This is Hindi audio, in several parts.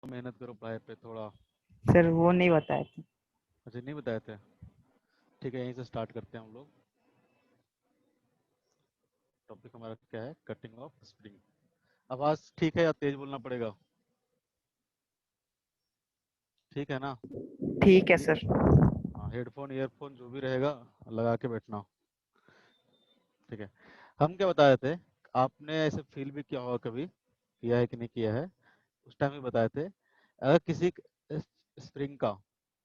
मेहनत करो पढ़ाई पे थोड़ा। सर वो नहीं बताए थे। अच्छा नहीं बताए थे, ठीक है यहीं से स्टार्ट करते हैं हम लोग। टॉपिक हमारा क्या है, कटिंग ऑफ स्प्रिंग। आवाज ठीक है या तेज बोलना पड़ेगा? ठीक है ना? ठीक है ये सर। हाँ, हेडफोन ईयरफोन जो भी रहेगा लगा के बैठना। ठीक है, हम क्या बताए थे, आपने ऐसे फील भी किया होगा कभी, किया है कि नहीं किया है, उस टाइम भी बताए थे। अगर किसी स्प्रिंग का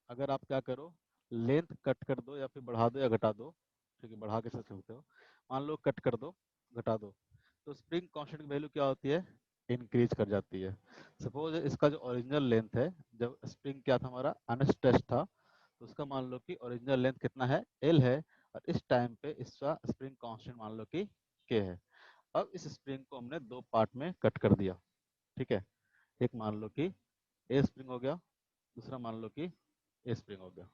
अगर आप क्या करो, लेंथ कट कर दो या फिर बढ़ा दो या घटा दो, ठीक है बढ़ा के सोच सकते हो, मान लो कट कर दो घटा दो, तो स्प्रिंग कांस्टेंट की वैल्यू क्या होती है, इंक्रीज कर जाती है। सपोज इसका जो ओरिजिनल लेंथ है, जब स्प्रिंग क्या था हमारा अनस्ट्रेच था, तो उसका मान लो कि ओरिजिनल लेंथ कितना है, एल है, और इस टाइम पे इसका स्प्रिंग कांस्टेंट मान लो कि के है। अब इस स्प्रिंग को हमने दो पार्ट में कट कर दिया, ठीक है, एक मान लो कि ए स्प्रिंग हो गया, दूसरा मान लो कि ए स्प्रिंग हो गया।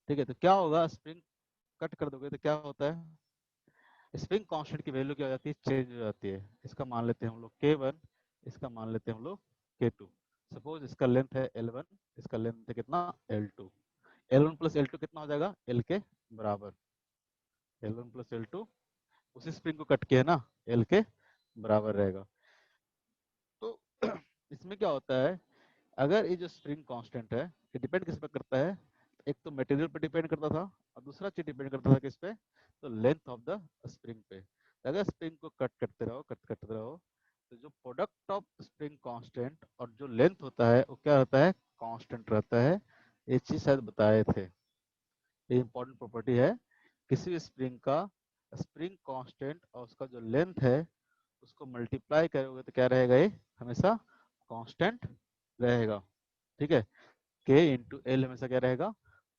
ठीक है, तो क्या होगा, स्प्रिंग कट कर दोगे तो क्या होता है, स्प्रिंग कांस्टेंट की वैल्यू क्या हो जाती है, चेंज हो जाती है। इसका मान लेते हैं हम लोग K1, इसका मान लेते हैं हम लोग K2। सपोज इसका लेंथ है L1, इसका लेंथ है कितना, L2। L1 प्लस L2 कितना हो जाएगा, L के बराबर। L1 प्लस L2 उसी स्प्रिंग को कट किया है ना, L के बराबर रहेगा। तो इसमें क्या होता है, अगर ये जो स्प्रिंग कांस्टेंट है, ये डिपेंड किस पे करता है, एक तो मटेरियल पे डिपेंड करता था, और दूसरा चीज डिपेंड करता था किस पे, तो लेंथ ऑफ द स्प्रिंग पे। अगर स्प्रिंग को कट करते रहो कट करते रहो, तो जो प्रोडक्ट ऑफ स्प्रिंग कांस्टेंट और जो लेंथ होता है वो क्या होता है, कांस्टेंट रहता है। ये चीज शायद बताए थे, ये इंपॉर्टेंट प्रॉपर्टी है। किसी भी स्प्रिंग का स्प्रिंग कांस्टेंट और उसका जो लेंथ है उसको मल्टीप्लाई करोगे तो क्या रहेगा, ये हमेशा कांस्टेंट रहेगा। ठीक है, के इंटू एल हमेशा क्या रहेगा,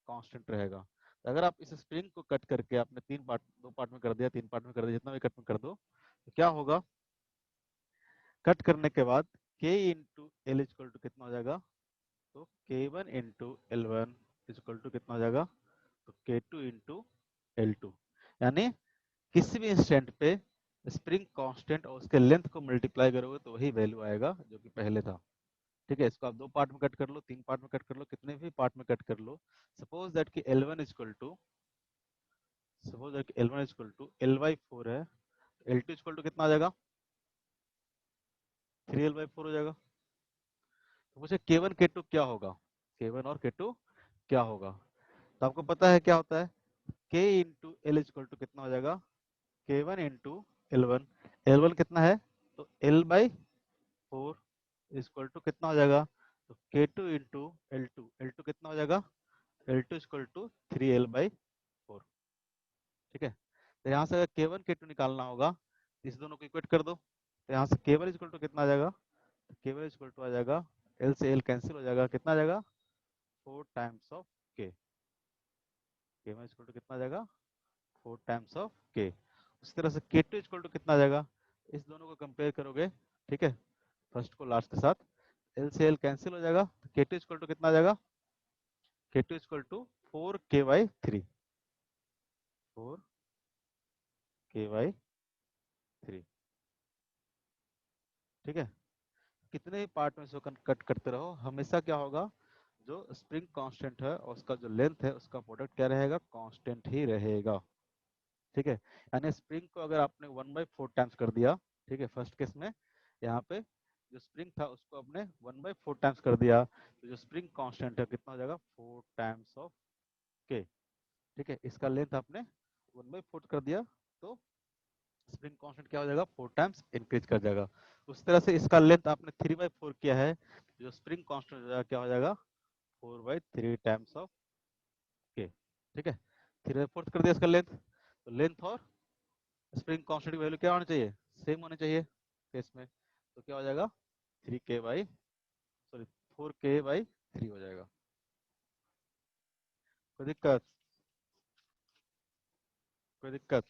कांस्टेंट रहेगा। तो अगर आप इस स्प्रिंग को कट करके आपने तीन पार्ट, दो पार्ट में कर दिया, तीन पार्ट में कर दिया, जितना भी कट में कर दो, तो क्या होगा, कट करने के बाद के इंटू एल इजक्वल टू कितना हो जाएगा, तो K one into L one equal to कितना हो जाएगा, तो के टू इंटू एल टू। यानी किसी भी इंस्टेंट पे स्प्रिंग कांस्टेंट और उसके लेंथ को मल्टीप्लाई करोगे तो वही वैल्यू आएगा जो कि पहले था। ठीक है, इसको आप दो पार्ट में कट कर लो, तीन पार्ट में कट कर लो, कितने भी पार्ट में कट कर लो। सपोज दैट कि L1 equal to, suppose that कि L1 equal to L by 4 है, L2 इक्वल टू कितना आ जाएगा, 3L बाई 4 हो जाएगा। तो मुझे K1 K2 क्या होगा, K1 और K2 क्या होगा, तो आपको पता है क्या होता है, K into L equal to कितना हो जाएगा, K1 इंटू L1, L1 कितना है, तो L बाई 4 इक्वल टू कितना हो जाएगा, तो K2 इंटू L2, L2 कितना हो जाएगा, L2 इक्वल टू 3L/4। ठीक है, तो यहाँ से अगर K1 K2 निकालना होगा तो इस दोनों को इक्वेट कर दो, तो यहाँ से K1 इक्वल टू कितना आ जाएगा, तो K1 इक्वल टू आ जाएगा, L से L कैंसिल हो जाएगा, कितना आ जाएगा, 4 times of K। K1 equal to कितना आ जाएगा, 4 टाइम्स ऑफ K। उसी तरह से K2 इक्वल टू कितना आ जाएगा, इस दोनों को कंपेयर करोगे, ठीक है, फर्स्ट को लास्ट के साथ, L से L कैंसिल हो जाएगा, तो K2 इक्वल टू कितना आ जाएगा, K2 equal to 4K/3, 4K/3। ठीक है, कितने भी पार्ट में इसको कट करते रहो, हमेशा क्या होगा, जो स्प्रिंग कांस्टेंट है और उसका जो लेंथ है उसका प्रोडक्ट क्या रहेगा, कांस्टेंट ही रहेगा। ठीक है, यानी स्प्रिंग को अगर आपने 1/4 टाइम्स कर दिया, ठीक है, फर्स्ट केस में यहाँ पे जो स्प्रिंग था उसको आपने 1/4 टाइम्स कर दिया, तो जो स्प्रिंग कांस्टेंट है कितना हो जाएगा, 4 टाइम्स ऑफ के। ठीक है, इसका लेंथ आपने 1/4 कर दिया, तो स्प्रिंग कांस्टेंट क्या हो जाएगा, 4 टाइम्स इंक्रीज कर जाएगा। उस तरह से इसका लेंथ आपने 3/4 किया है, जो स्प्रिंग कांस्टेंट हो जाएगा क्या हो जाएगा, 4/3 टाइम्स ऑफ के। ठीक है, 3/4 कर दिया इसका लेंथ, तो लेंथ और स्प्रिंग कांस्टेंट की वैल्यू क्या होनी चाहिए, सेम होनी चाहिए केस में, तो क्या हो जाएगा, 4K/3 हो जाएगा। कोई दिक्कत, कोई दिक्कत?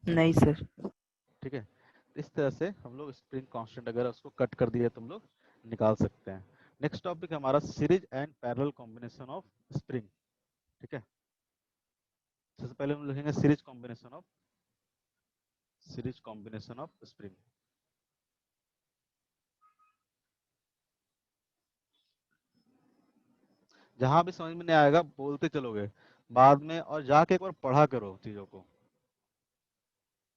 नहीं सर। ठीक है, तो इस तरह से हम लोग स्प्रिंग कांस्टेंट अगर उसको कट कर दिए तो हम लोग निकाल सकते हैं। नेक्स्ट टॉपिक हमारा series and parallel combination of spring. ठीक है, सबसे पहले हम लिखेंगे सीरीज कॉम्बिनेशन ऑफ स्प्रिंग। जहाँ भी समझ में नहीं आएगा बोलते चलोगे बाद में, और जाके एक बार पढ़ा करो चीज़ों को।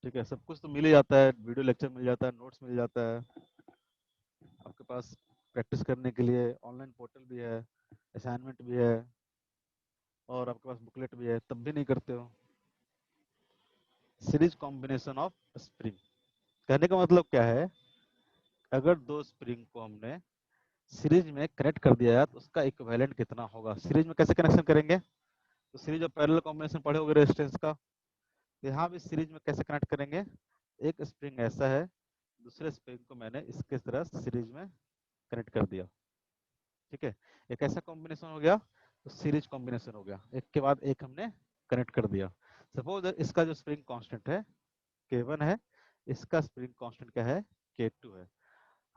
ठीक है, सब कुछ तो मिल ही जाता है, वीडियो लेक्चर मिल जाता है, नोट्स मिल जाता है आपके पास, प्रैक्टिस करने के लिए ऑनलाइन पोर्टल भी है, असाइनमेंट भी है, और आपके पास बुकलेट भी है, तब भी नहीं करते हो। सीरीज कॉम्बिनेशन ऑफ स्प्रिंग, कहने का मतलब क्या है, अगर दो स्प्रिंग को हमने सीरीज में कनेक्ट कर दिया है तो उसका इक्विवेलेंट कितना होगा। सीरीज में कैसे कनेक्शन करेंगे, तो सीरीज ऑफ पैरेलल कॉम्बिनेशन पढ़े होगे रेजिस्टेंस का, तो यहाँ भी सीरीज में कैसे कनेक्ट करेंगे, एक स्प्रिंग ऐसा है, दूसरे स्प्रिंग को मैंने इसके तरह सीरीज में कनेक्ट कर दिया। ठीक है, एक ऐसा कॉम्बिनेशन हो गया, तो सीरीज कॉम्बिनेशन हो गया, एक के बाद एक हमने कनेक्ट कर दिया। सपोज इसका जो स्प्रिंग कांस्टेंट है K1 है, इसका स्प्रिंग कांस्टेंट क्या है, K2 है।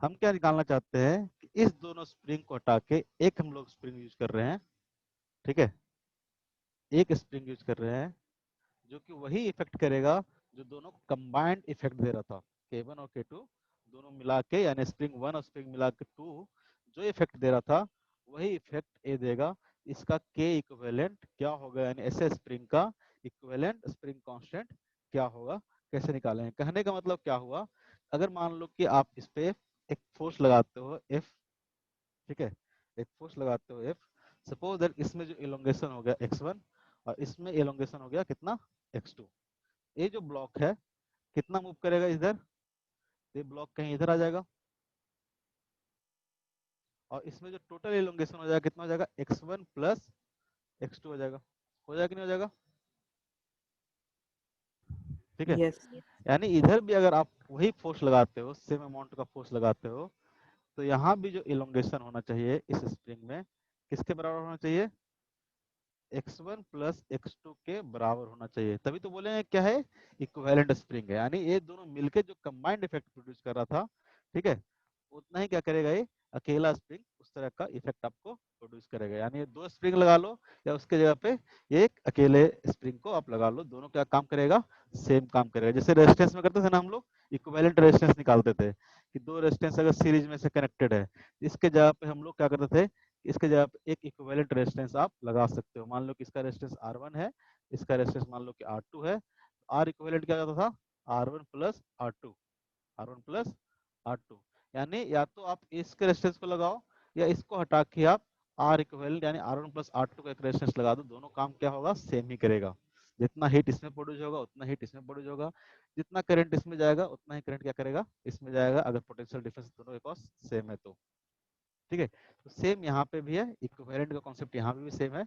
हम क्या निकालना चाहते हैं कि इस दोनों स्प्रिंग को हटा के एक हम लोग स्प्रिंग यूज कर रहे हैं। ठीक है, एक स्प्रिंग यूज कर रहे हैं जो कि वही इफेक्ट करेगा जो दोनों कंबाइंड इफेक्ट दे रहा था, K1 और K2 दोनों मिला के, यानी स्प्रिंग 1 और स्प्रिंग मिला के 2 जो इफेक्ट दे रहा था वही इफेक्ट ए देगा। इसका K इक्विवेलेंट क्या होगा, यानी ऐसे स्प्रिंग का इक्विवेलेंट स्प्रिंग कांस्टेंट क्या होगा, कैसे निकालेंगे। कहने का मतलब क्या हुआ, अगर मान लो कि आप इस पे एक फोर्स लगाते हो F, ठीक है, एक फोर्स लगाते हो F, सपोज दैट इसमें जो इलोंगेशन हो गया x1 और इसमें इलोंगेशन हो गया कितना, x2। ये जो ब्लॉक है कितना मूव करेगा इधर, ये ब्लॉक कहीं इधर आ जाएगा, और इसमें जो टोटल इलोंगेशन हो जाएगा कितना हो जाएगा, x1 प्लस x2 हो जाएगा। हो जाएगा कि नहीं हो जाएगा, ठीक है। यस। यानी इधर भी अगर आप वही फोर्स लगाते हो, सेम अमाउंट का फोर्स लगाते हो, तो यहाँ भी जो इलोंगेशन होना चाहिए इस स्प्रिंग में किसके बराबर होना चाहिए, x1 प्लस x2 के बराबर होना चाहिए। तभी तो बोले हैं क्या है, इक्विवेलेंट स्प्रिंग है, यानी ये दोनों मिलके जो कंबाइंड इफेक्ट प्रोड्यूस कर रहा था, ठीक है, उतना ही क्या करेगा ये अकेला स्प्रिंग उस तरह का इफेक्ट आपको प्रोड्यूस करेगा। यानी ये दो स्प्रिंग लगा लो या उसके जगह पे एक अकेले स्प्रिंग को आप लगा लो, दोनों क्या काम करेगा, सेम काम करेगा। जैसे रेजिस्टेंस में करते थे ना हम लोग, इक्विवेलेंट रेजिस्टेंस निकालते थे कि दो रेजिस्टेंस अगर सीरीज में से कनेक्टेड है, इसके जगह पे हम लोग क्या करते थे, इसके जगह पे एक इक्विवेलेंट रेजिस्टेंस आप लगा सकते हो। मान लो कि इसका रेजिस्टेंस R1 है, इसका रेजिस्टेंस मान लो कि R2 है, R इक्विवेलेंट क्या होता था, R1 plus R2, R1 plus R2। यानी या तो आप इसके रेजिस्टेंस को लगाओ या इसको हटा के आप R इक्विवेलेंट यानी R1 प्लस R2 का एक रेजिस्टेंस लगा दो, दोनों काम क्या होगा, सेम ही करेगा। जितना हीट इसमें प्रोड्यूस होगा उतना हीट इसमें प्रोड्यूस होगा, जितना करंट इसमें जाएगा उतना ही करंट क्या करेगा, इसमें जाएगा, अगर पोटेंशियल डिफरेंस दोनों के पास सेम है तो। ठीक है, तो सेम यहाँ पे भी है, इक्विवेलेंट का कॉन्सेप्ट यहाँ पे भी सेम है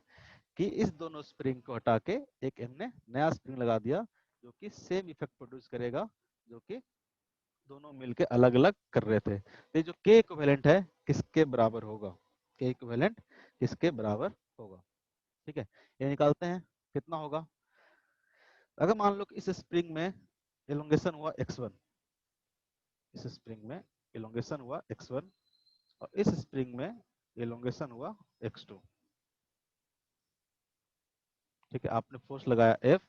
कि इस दोनों स्प्रिंग को हटा के एक हमने नया स्प्रिंग लगा दिया जो कि सेम इफेक्ट प्रोड्यूस करेगा, जो कि दोनों मिलके अलग अलग कर रहे थे। तो ये जो के इक्विवेलेंट है किसके बराबर होगा, के इक्विवेलेंट किसके बराबर होगा। ठीक है, ये निकालते हैं कितना होगा। अगर मान लो कि इस स्प्रिंग में एलोंगेशन हुआ x1, इस स्प्रिंग में एलोंगेशन हुआ x1 और इस स्प्रिंग में एलोंगेशन हुआ x2। ठीक है, आपने फोर्स लगाया F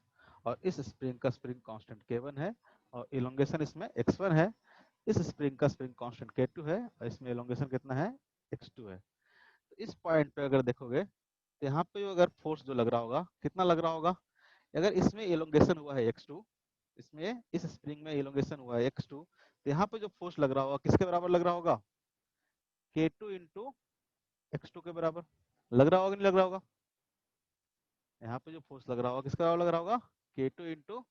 और इस स्प्रिंग का स्प्रिंग कांस्टेंट K1 है और एलोंगेशन इसमें x1 है, इस स्प्रिंग का स्प्रिंग कांस्टेंट K2 है और इसमें एलोंगेशन कितना है, x2 है। तो इस पॉइंट पे अगर देखोगे तो यहाँ पे अगर फोर्स जो लग रहा होगा कितना लग रहा होगा, अगर इसमें एलोंगेशन हुआ है x2, इसमें इस स्प्रिंग में एलोंगेशन हुआ है x2, तो यहाँ पे जो फोर्स लग रहा होगा किसके बराबर लग रहा होगा, K2 इंटू x2 के बराबर लग रहा होगा, नहीं लग रहा होगा। यहाँ पे जो फोर्स लग रहा होगा किसके बराबर लग रहा होगा, K2 इंटू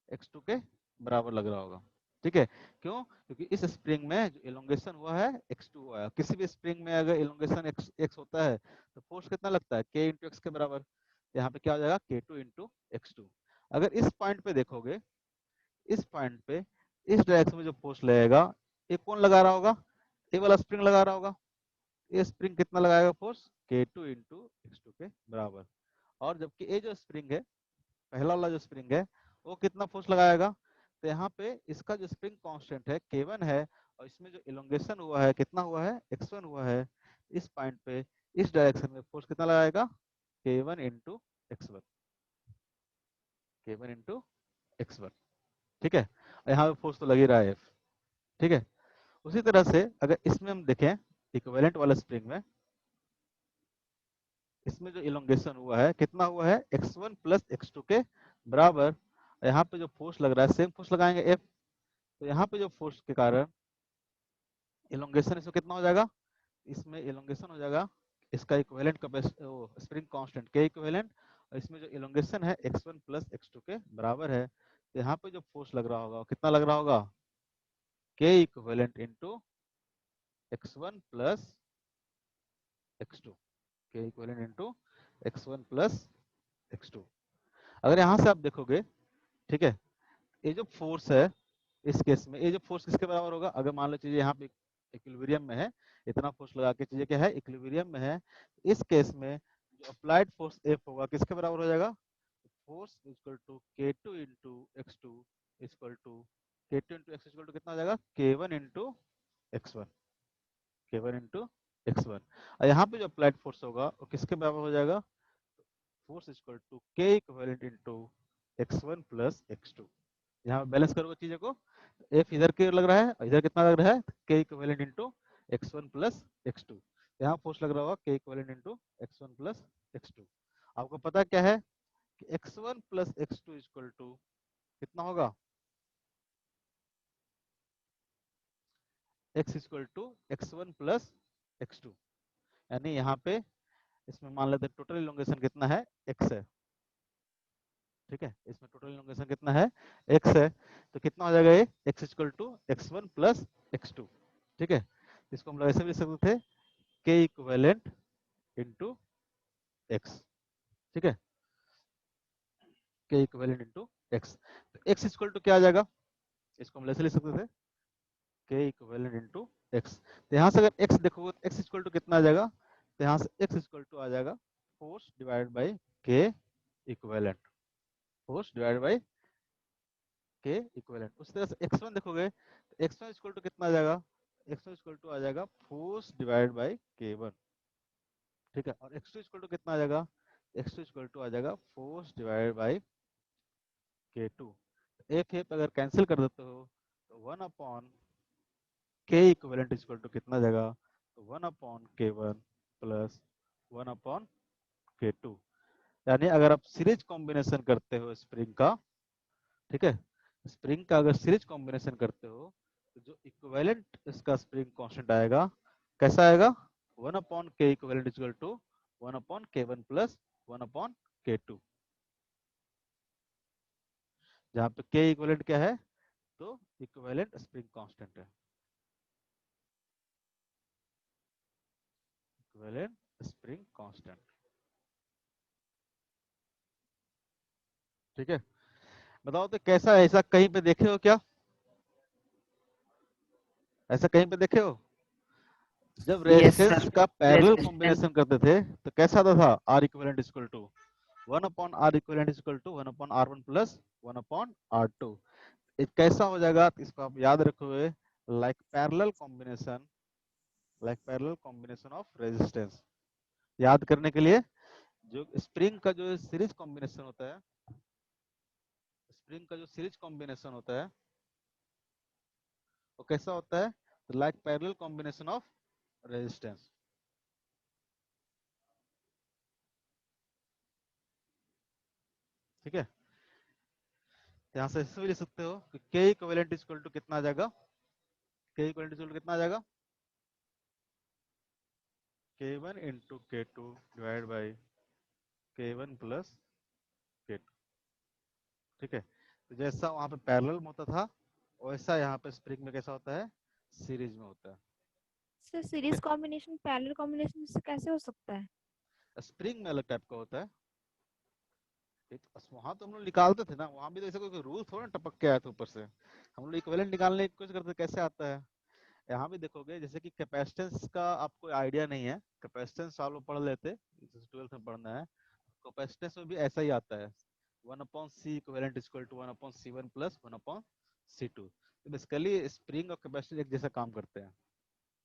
x2 के बराबर लग रहा होगा। ठीक है, क्यों, क्योंकि इस स्प्रिंग में जो एलोंगेशन हुआ है x2 हुआ है। किसी भी स्प्रिंग में अगर एलोंगेशन x होता है तो फोर्स कितना लगता है, k इंटू एक्स के बराबर। यहाँ पे क्या हो जाएगा, K2 इंटू x2। अगर इस पॉइंट पे देखोगे, इस पॉइंट पे इस डायरेक्शन में जो फोर्स लगेगा ये कौन लगा रहा होगा, ये वाला स्प्रिंग लगा रहा होगा। ये स्प्रिंग कितना लगाएगा फोर्स, K2 इंटू x2 के बराबर। और जबकि ये जो स्प्रिंग है, पहला वाला जो स्प्रिंग है वो कितना फोर्स लगाएगा, तो यहाँ पे इसका जो स्प्रिंग कांस्टेंट है K1 है और इसमें जो इलोंगेशन हुआ है कितना हुआ है, x1 हुआ है। इस पॉइंट पे इस डायरेक्शन में फोर्स कितना लगाएगा, K1 into x1, K1 into x1। ठीक है, यहाँ पे फोर्स तो लग ही रहा है F। ठीक है, उसी तरह से अगर इसमें हम देखें इक्विवेलेंट वाला स्प्रिंग में, इसमें जो इलोंगेशन हुआ है कितना हुआ है, x1 प्लस x2 के बराबर। यहाँ पे जो फोर्स लग रहा है सेम फोर्स लगाएंगे F, तो यहाँ पे जो फोर्स के कारण इलोंगेशन इसमें कितना हो जाएगा, इसमें इलोंगेशन हो जाएगा इसका इक्विवेलेंट कैपेसिटी स्प्रिंग कांस्टेंट के इक्विवेलेंट, और इसमें जो इलोंगेशन है x1 प्लस x2 के बराबर है। तो यहाँ पे जो फोर्स लग रहा होगा वो कितना लग रहा होगा, के equivalent into x1 plus x2, के equivalent into x1 plus x2। अगर यहाँ से आप देखोगे, ठीक है, ये जो फोर्स है इस केस में, ये जो फोर्स किसके बराबर होगा, अगर मान लो चीजें यहाँ पे इक्विलिब्रियम में है, इतना फोर्स लगा के चीजें क्या है इक्विलिब्रियम में है, इस केस में जो अप्लाइड फोर्स F होगा किसके बराबर हो जाएगा, force equal to K2 into x2 equal to K2 into x equal to कितना हो जाएगा, K1 into x1, K1 into x1। और यहाँ पे जो अप्लाइड फोर्स होगा वो किसके बराबर हो जाएगा, force equal to K equivalent into x1 plus x2। यहाँ बैलेंस करोगे चीजों को, F इधर के लग रहा है और इधर कितना लग रहा है, K equivalent into x1 plus x2। यहाँ फोर्स लग रहा होगा K equivalent into x1 plus x2। आपको पता क्या है कि x1 plus x2 equal to कितना होगा, x equal to x1 plus x2। यानी यहाँ पे इसमें मान लेते हैं टोटल इलोंगेशन कितना है, x है, ठीक है, इसमें टोटल इलोंगेशन कितना है, x है, तो कितना हो जाएगा ये x equal to x1 plus x2, ठीक है। इसको हम लोग ऐसे भी लिख सकते थे k इक्विवेलेंट इंटू x, ठीक है, k इक्विवेलेंट इंटू x। तो x इक्वल टू क्या आ जाएगा, इसको हम ऐसे लिख सकते थे k इक्विवेलेंट इंटू x। तो यहाँ से अगर x देखोगे तो x इक्वल टू कितना आ जाएगा, तो यहाँ से x इक्वल टू आ जाएगा force divide by k equivalent, force divide by के इक्विवेलेंट। उस तरह से x1 देखोगे तो x1 इक्वल टू कितना आ जाएगा, x1 इक्वल टू आ जाएगा फोर्स डिवाइड बाई k1, ठीक है, और x2 इक्वल टू कितना आ जाएगा, x2 इक्वल टू आ जाएगा फोर्स डिवाइड बाई k2। एक एक अगर कैंसिल कर देते हो तो 1 upon k equivalent equal to कितना आ जाएगा, तो 1 upon k1 plus 1 upon k2। यानी अगर आप सीरीज कॉम्बिनेशन करते हो स्प्रिंग का, ठीक है, स्प्रिंग का अगर सीरीज कॉम्बिनेशन करते हो तो जो इक्विवेलेंट इसका स्प्रिंग कांस्टेंट आएगा कैसा आएगा, 1 upon K equivalent equal to 1 upon k1 plus 1 upon k2, जहाँ पे के इक्विवेलेंट क्या है, तो इक्विवेलेंट स्प्रिंग कांस्टेंट है, इक्विवेलेंट स्प्रिंग कांस्टेंट, ठीक है। बताओ तो कैसा है, ऐसा कहीं पे देखे हो क्या, ऐसा कहीं पे देखे हो, जब यस रेजिस्टेंस सर। का पैरेलल रेजिस्टेंस। कॉम्बिनेशन करते थे तो कैसा आता था, R equivalent equal to 1 upon R equivalent equal to 1 upon R1 plus 1 upon R2। ये कैसा हो जाएगा, तो इसको आप याद रखोगे like parallel combination, like parallel combination of resistance. याद करने के लिए, जो स्प्रिंग का जो सीरीज कॉम्बिनेशन होता है, स्प्रिंग का जो सीरीज कॉम्बिनेशन होता है वो कैसा होता है, like parallel combination of resistance, ठीक है। यहाँ से ऐसे भी लिख सकते हो कि के इक्विवेलेंट इक्वल टू कितना आ जाएगा, के इक्विवेलेंट इक्वल टू कितना आ जाएगा, k1 into k2 divide by k1 plus k2, ठीक है। तो जैसा वहां पे पैरेलल में होता था वैसा यहाँ पे स्प्रिंग में कैसा होता है, सीरीज में होता है, सर ठीक सीरीज है। कॉम्बिनेशन पैरेलल कॉम्बिनेशन से कैसे हो सकता है? स्प्रिंग में अलग टाइप का होता है, ठीक, वहां तो हम लोग निकालते थे ना, वहां भी तो ऐसा कोई रूल थोड़ा ना टपक के आया था ऊपर से, हम लोग इक्विवेलेंट निकालने की कोशिश करते थे कैसे आता है। यहाँ भी देखोगे जैसे कि कैपेसिटेंस का आपको आइडिया नहीं है, कैपेसिटेंस आप लोग पढ़ लेते, 12th में पढ़ना है, कैपेसिटेंस में भी ऐसा ही आता है 1 upon C equivalent equal to 1 upon C1 plus 1 upon C2। तो बेसिकली स्प्रिंग और कैपेसिटर एक जैसा काम करते हैं।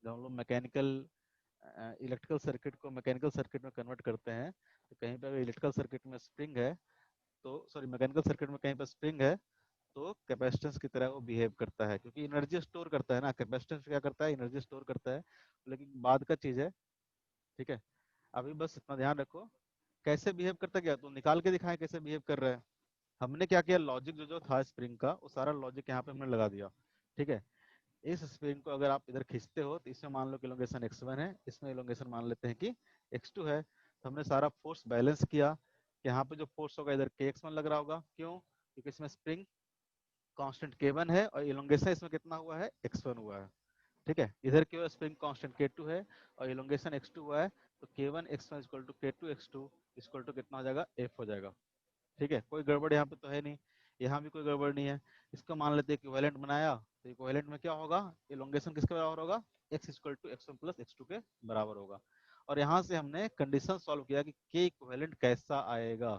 जब हम लोग मैकेनिकल इलेक्ट्रिकल सर्किट को मैकेनिकल सर्किट में कन्वर्ट करते हैं तो कहीं पर इलेक्ट्रिकल सर्किट में स्प्रिंग है, तो सॉरी मैकेनिकल सर्किट में कहीं पर स्प्रिंग है तो कैपेसिटेंस की तरह वो बिहेव करता है, क्योंकि एनर्जी स्टोर करता है ना, कैपेसिटेंस क्या करता है, एनर्जी स्टोर करता है, लेकिन बाद का चीज है, ठीक है। अभी बस इतना ध्यान रखो कैसे बिहेव करता गया, तो निकाल के दिखाएं कैसे बिहेव कर रहा है। हमने क्या किया, लॉजिक जो जो था स्प्रिंग का वो सारा लॉजिक यहाँ पे हमने लगा दिया। ठीक है, इस स्प्रिंग को अगर आप इधर खींचते हो तो इसमें मान लो कि इलोंगेशन x1 है, इसमें इलोंगेशन मान लेते हैं कि x2 है। तो हमने सारा फोर्स बैलेंस किया कि यहाँ पे जो फोर्स होगा इधर kx1 लग रहा होगा, क्यों, क्योंकि इसमें स्प्रिंग कांस्टेंट k1 है और इलोंगेशन इसमें कितना हुआ है, x1 हुआ है। ठीक है, इधर की स्प्रिंग कांस्टेंट k2 है और इलोंगेशन x2 हुआ है, तो k1 x1 equal to k2 x2 equal to कितना हो जाएगा, f हो जाएगा। ठीक है, कोई गड़बड़ यहाँ पे तो है नहीं, यहाँ भी कोई गड़बड़ नहीं है। इसको मान लेते हैं इक्विवेलेंट बनाया, तो इक्विवेलेंट में क्या होगा, इलोंगेशन किसके बराबर होगा, x equal to x1 plus x2 के बराबर होगा। और यहाँ से हमने कंडीशन सॉल्व किया कि k इक्विवेलेंट कैसा आएगा,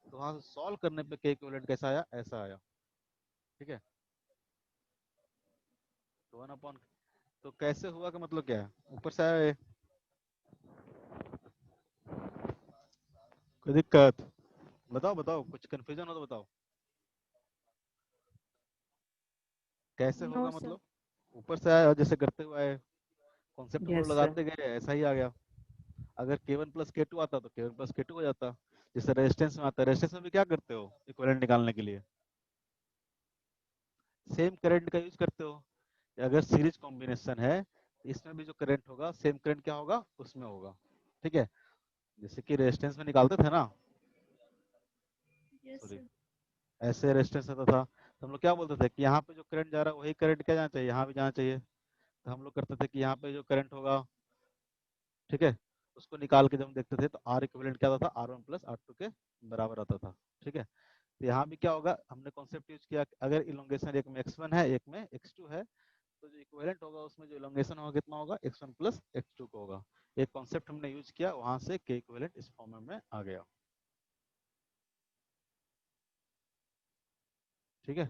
तो वहां से सॉल्व करने पे k इक्विवेलेंट कैसा आया, ऐसा आया। ठीक है, तो 1 अपॉन, तो कैसे हुआ का मतलब क्या है, ऊपर से आया ये? कोई दिक्कत, बताओ बताओ, कुछ कंफ्यूजन हो तो बताओ, कैसे नो होगा सर। मतलब, ऊपर से आया और जैसे करते हुए आए, कॉन्सेप्ट को यस सर। लगाते गए ऐसा ही आ गया। अगर k1 प्लस k2 आता तो k1 प्लस k2 हो जाता। जैसे रेजिस्टेंस में आता है, रेजिस्टेंस में भी क्या करते हो इक्विवेलेंट निकालने के लिए, सेम करंट का यूज करते हो। अगर सीरीज कॉम्बिनेशन है इसमें भी जो करंट होगा सेम करंट क्या होगा उसमें होगा। ठीक है, जैसे कि रेजिस्टेंस में निकालते थे ना, यस सॉरी, सर। ऐसे रेजिस्टेंस होता था तो हम लोग क्या बोलते थे कि यहाँ पे जो करंट जा रहा है वही करंट क्या जाना चाहिए, यहाँ भी जाना चाहिए। तो हम लोग करते थे कि यहाँ पे जो करंट होगा, ठीक है, उसको निकाल के जब हम देखते थे तो आर इक्विवेलेंट क्या आता था, R1 प्लस R2 के बराबर आता था। ठीक है, तो यहाँ भी क्या होगा, हमने कॉन्सेप्ट यूज किया अगर इलोंगेशन एक में x1 है एक में x2 है, तो जो इक्विवेलेंट होगा उसमें जो इलोंगेशन होगा कितना होगा, x1 प्लस x2 को होगा। एक कॉन्सेप्ट हमने यूज किया, वहां से k इक्विवेलेंट इस फॉर्म में आ गया। ठीक है,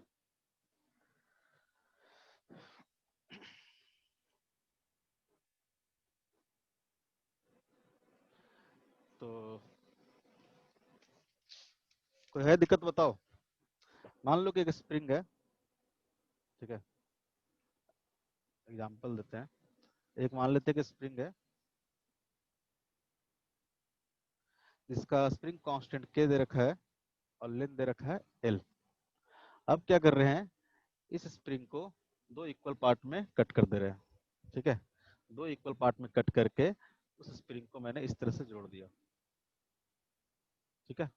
तो कोई है दिक्कत बताओ। मान लो कि एक स्प्रिंग है, ठीक है, एग्जांपल देते हैं, एक मान लेते हैं कि स्प्रिंग है जिसका स्प्रिंग कांस्टेंट k दे रखा है और लेंथ दे रखा है l। अब क्या कर रहे हैं, इस स्प्रिंग को दो इक्वल पार्ट में कट कर दे रहे हैं। ठीक है, दो इक्वल पार्ट में कट करके उस स्प्रिंग को मैंने इस तरह से जोड़ दिया। ठीक है,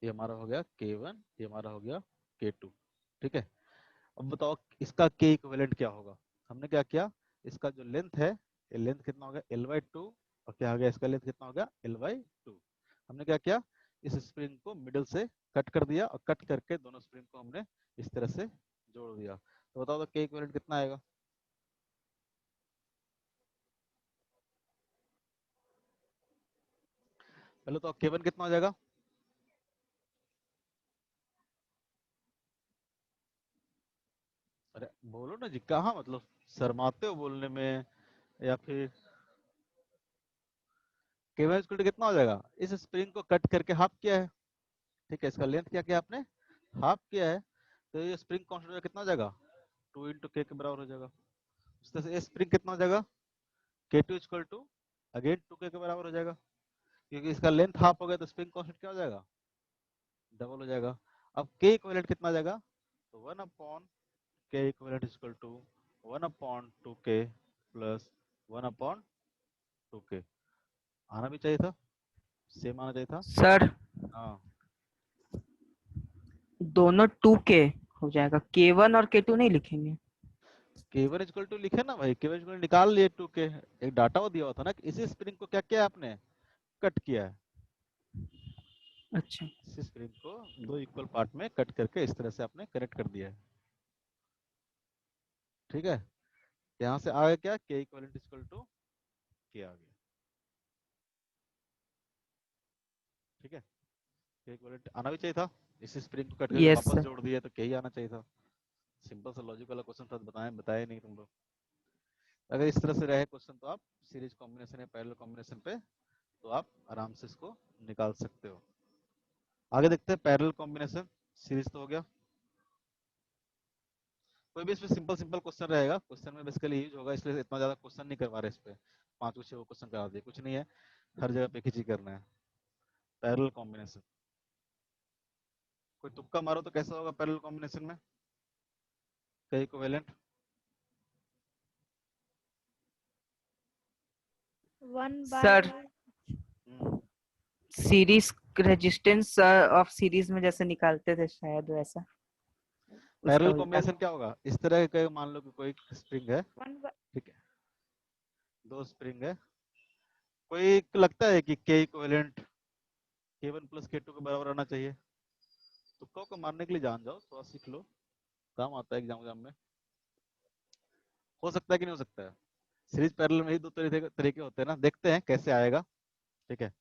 ये हमारा हो गया k1, ये हमारा हो गया k2। ठीक है, अब बताओ इसका k इक्विवेलेंट क्या होगा। हमने क्या किया, इसका जो लेंथ है, ये लेंथ कितना हो गया l/2, और क्या हो गया इसका लेंथ कितना हो गया l/2। हमने क्या किया, इस स्प्रिंग को मिडल से कट कर दिया और कट करके दोनों स्प्रिंग को हमने इस तरह से जोड़ दिया। तो बताओ तो k इक्विवेलेंट कितना आएगा। पहले तो k1 कितना हो जाएगा, अरे बोलो ना जी, कहाँ मतलब शर्माते हो बोलने में, या फिर k1 इक्वल टू कितना हो जाएगा, इस स्प्रिंग को कट करके हाफ किया है। ठीक है, इसका लेंथ क्या किया आपने, हाफ किया है, तो ये स्प्रिंग कांस्टेंट कितना हो जाएगा, 2 इंटू के बराबर हो जाएगा। उस तरह से ये स्प्रिंग कितना हो जाएगा, k2 equal to again 2k के बराबर हो जाएगा, क्योंकि इसका लेंथ हाफ हो गया तो स्प्रिंग कांस्टेंट क्या हो जाएगा, डबल हो जाएगा। अब k इक्विवेलेंट कितना आ जाएगा, तो 1 upon k equivalent equal to 1 upon 2k plus 1 upon 2k। आना भी चाहिए था, सेम आना चाहिए था। सर हाँ, दोनों 2k हो जाएगा, k1 और k2 नहीं लिखेंगे। k1 इक्वल टू लिखे ना भाई, k1 इक्वल निकाल लिए 2k, एक डाटा वो दिया हुआ था ना कि इसी स्प्रिंग को क्या किया आपने, कट किया है। अच्छा इसी स्प्रिंग को दो इक्वल पार्ट में कट करके इस तरह से आपने कनेक्ट कर दिया है। ठीक है, यहाँ से आ गया क्या, k equivalent equal to k आ गया। ठीक है, k इक्वलेंट आना भी चाहिए था, इसी स्प्रिंग को कट करके यस वापस सर। जोड़ दिया तो k ही आना चाहिए था। सिंपल सा लॉजिक वाला क्वेश्चन था, बताए नहीं तुम लोग। अगर इस तरह से रहे क्वेश्चन तो आप सीरीज कॉम्बिनेशन या पैरेलल कॉम्बिनेशन पे तो आप आराम से इसको निकाल सकते हो। आगे देखते हैं पैरेलल कॉम्बिनेशन, सीरीज तो हो गया। कोई भी इसमें सिंपल सिंपल क्वेश्चन रहेगा, क्वेश्चन में बेसिकली यूज होगा, इसलिए इतना ज्यादा क्वेश्चन नहीं करवा रहे इस पे, 5 6 क्वेश्चन करा दिए, कुछ नहीं है, हर जगह पे खिंची करना है। पैरेलल कॉम्बिनेशन, कोई तुक्का मारो तो कैसा होगा पैरेलल कॉम्बिनेशन में, कई equivalent. 1 by sir series resistance of series में जैसे निकालते थे शायद वैसा, उसका पैरेलल उल्टा। कॉम्बिनेशन क्या होगा, इस तरह के मान लो कि कोई स्प्रिंग है, 1 by ठीक है, 2 स्प्रिंग है, कोई लगता है कि के इक्विवेलेंट K1 प्लस K2 के बराबर आना चाहिए, तुक्कों को मारने के लिए जान जाओ, थोड़ा सीख लो, काम आता है एग्जाम में। हो सकता है कि नहीं हो सकता है, सीरीज पैरेलल में ही दो तरीके होते हैं ना, देखते हैं कैसे आएगा, ठीक है।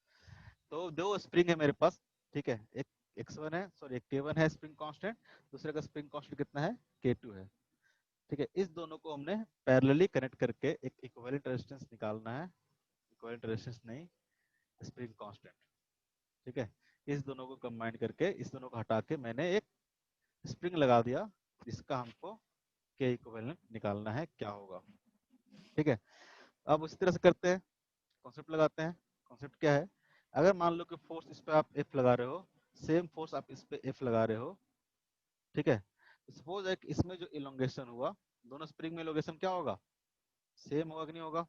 तो दो स्प्रिंग है मेरे पास, ठीक है, एक x1 है, सॉरी एक K1 है स्प्रिंग कांस्टेंट, दूसरे का स्प्रिंग कांस्टेंट कितना है, K2 है, ठीक है। इस दोनों को हमने पैरेलली कनेक्ट करके एक इक्विवेलेंट रेजिस्टेंस निकालना है, इक्विवेलेंट रेजिस्टेंस नहीं, स्प्रिंग कांस्टेंट, ठीक है। इस दोनों को कंबाइन करके, इस दोनों को हटा के मैंने एक स्प्रिंग लगा दिया, जिसका हमको के इक्विवेलेंट निकालना है क्या होगा, ठीक है। अब उसी तरह से करते हैं, कॉन्सेप्ट लगाते हैं। कॉन्सेप्ट क्या है, अगर मान लो कि फोर्स इस पे आप F लगा रहे हो, सेम फोर्स आप इस पे F लगा रहे हो, ठीक है। सपोज है कि इसमें जो इलोंगेशन हुआ, दोनों स्प्रिंग में इलोंगेशन क्या होगा, सेम होगा कि नहीं होगा।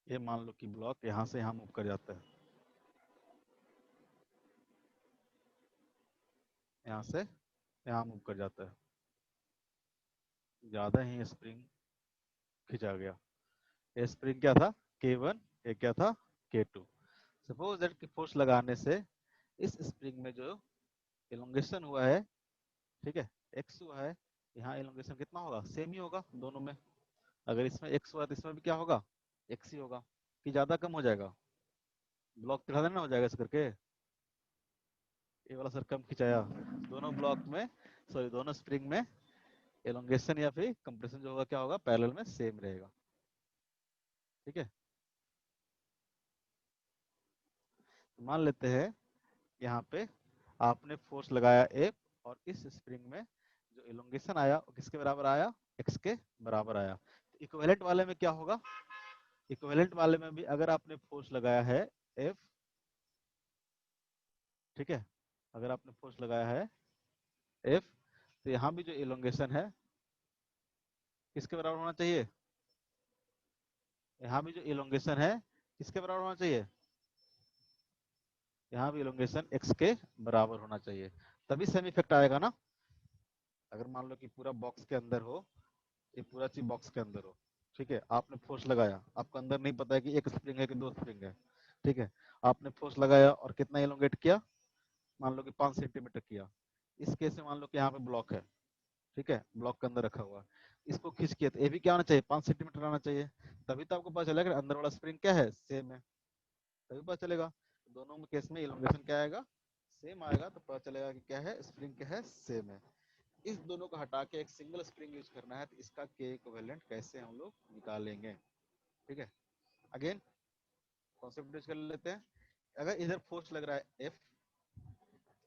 ये मान लो कि ब्लॉक यहाँ से यहाँ मूव कर जाता है, यहाँ से यहाँ मूव कर जाता है, ज्यादा ही स्प्रिंग खिंचा गया। ये स्प्रिंग क्या था, K1, ये क्या था, K2। सपोज दैट कि फोर्स लगाने से इस स्प्रिंग में जो इलोंगेशन हुआ है, ठीक है, x हुआ है, यहाँ इलोंगेशन कितना होगा, सेम ही होगा दोनों में। अगर इसमें x हुआ तो इसमें भी क्या होगा, x ही होगा, कि ज्यादा कम हो जाएगा, ब्लॉक दिखा देना हो जाएगा इस करके, ये वाला सर कम खिंचाया, दोनों ब्लॉक में, सॉरी दोनों स्प्रिंग में एलोंगेशन या फिर कंप्रेशन जो होगा क्या होगा, पैरेलल में सेम रहेगा, ठीक है। तो मान लेते हैं यहाँ पे आपने फोर्स लगाया F, और इस स्प्रिंग में जो एलोंगेशन आया वो किसके बराबर आया, x के बराबर आया। तो इक्विवेलेंट वाले में क्या होगा, इक्विवेलेंट वाले में भी अगर आपने फोर्स लगाया है F, ठीक है, अगर आपने फोर्स लगाया है F, तो यहाँ भी जो इलोंगेशन है किसके बराबर होना चाहिए, यहाँ भी जो इलोंगेशन है किसके बराबर होना चाहिए, यहाँ भी इलोंगेशन x के बराबर होना चाहिए, तभी सेम इफेक्ट आएगा ना। अगर मान लो कि पूरा बॉक्स के अंदर हो, ये पूरा चीज बॉक्स के अंदर हो, ठीक है, आपने फोर्स लगाया, आपको अंदर नहीं पता है कि एक स्प्रिंग है कि दो स्प्रिंग है, ठीक है, आपने फोर्स लगाया और कितना इलोंगेट किया, मान लो कि 5 सेंटीमीटर किया। इस केस में मान लो कि यहाँ पे ब्लॉक है, ठीक है, ब्लॉक के अंदर रखा हुआ है, इसको खींच किया तो ये भी क्या होना चाहिए, 5 सेंटीमीटर आना चाहिए, तभी तो आपको पता चलेगा कि अंदर वाला स्प्रिंग क्या है, सेम है, तभी पता चलेगा। दोनों में केस में इलोंगेशन क्या आएगा, सेम आएगा, तो पता चलेगा कि क्या है, स्प्रिंग क्या है, सेम है। इस दोनों को हटा के एक सिंगल स्प्रिंग यूज करना है, तो इसका के इक्विवेलेंट कैसे हम लोग निकालेंगे, ठीक है। अगेन कॉन्सेप्ट यूज कर लेते हैं। अगर इधर फोर्स लग रहा है F,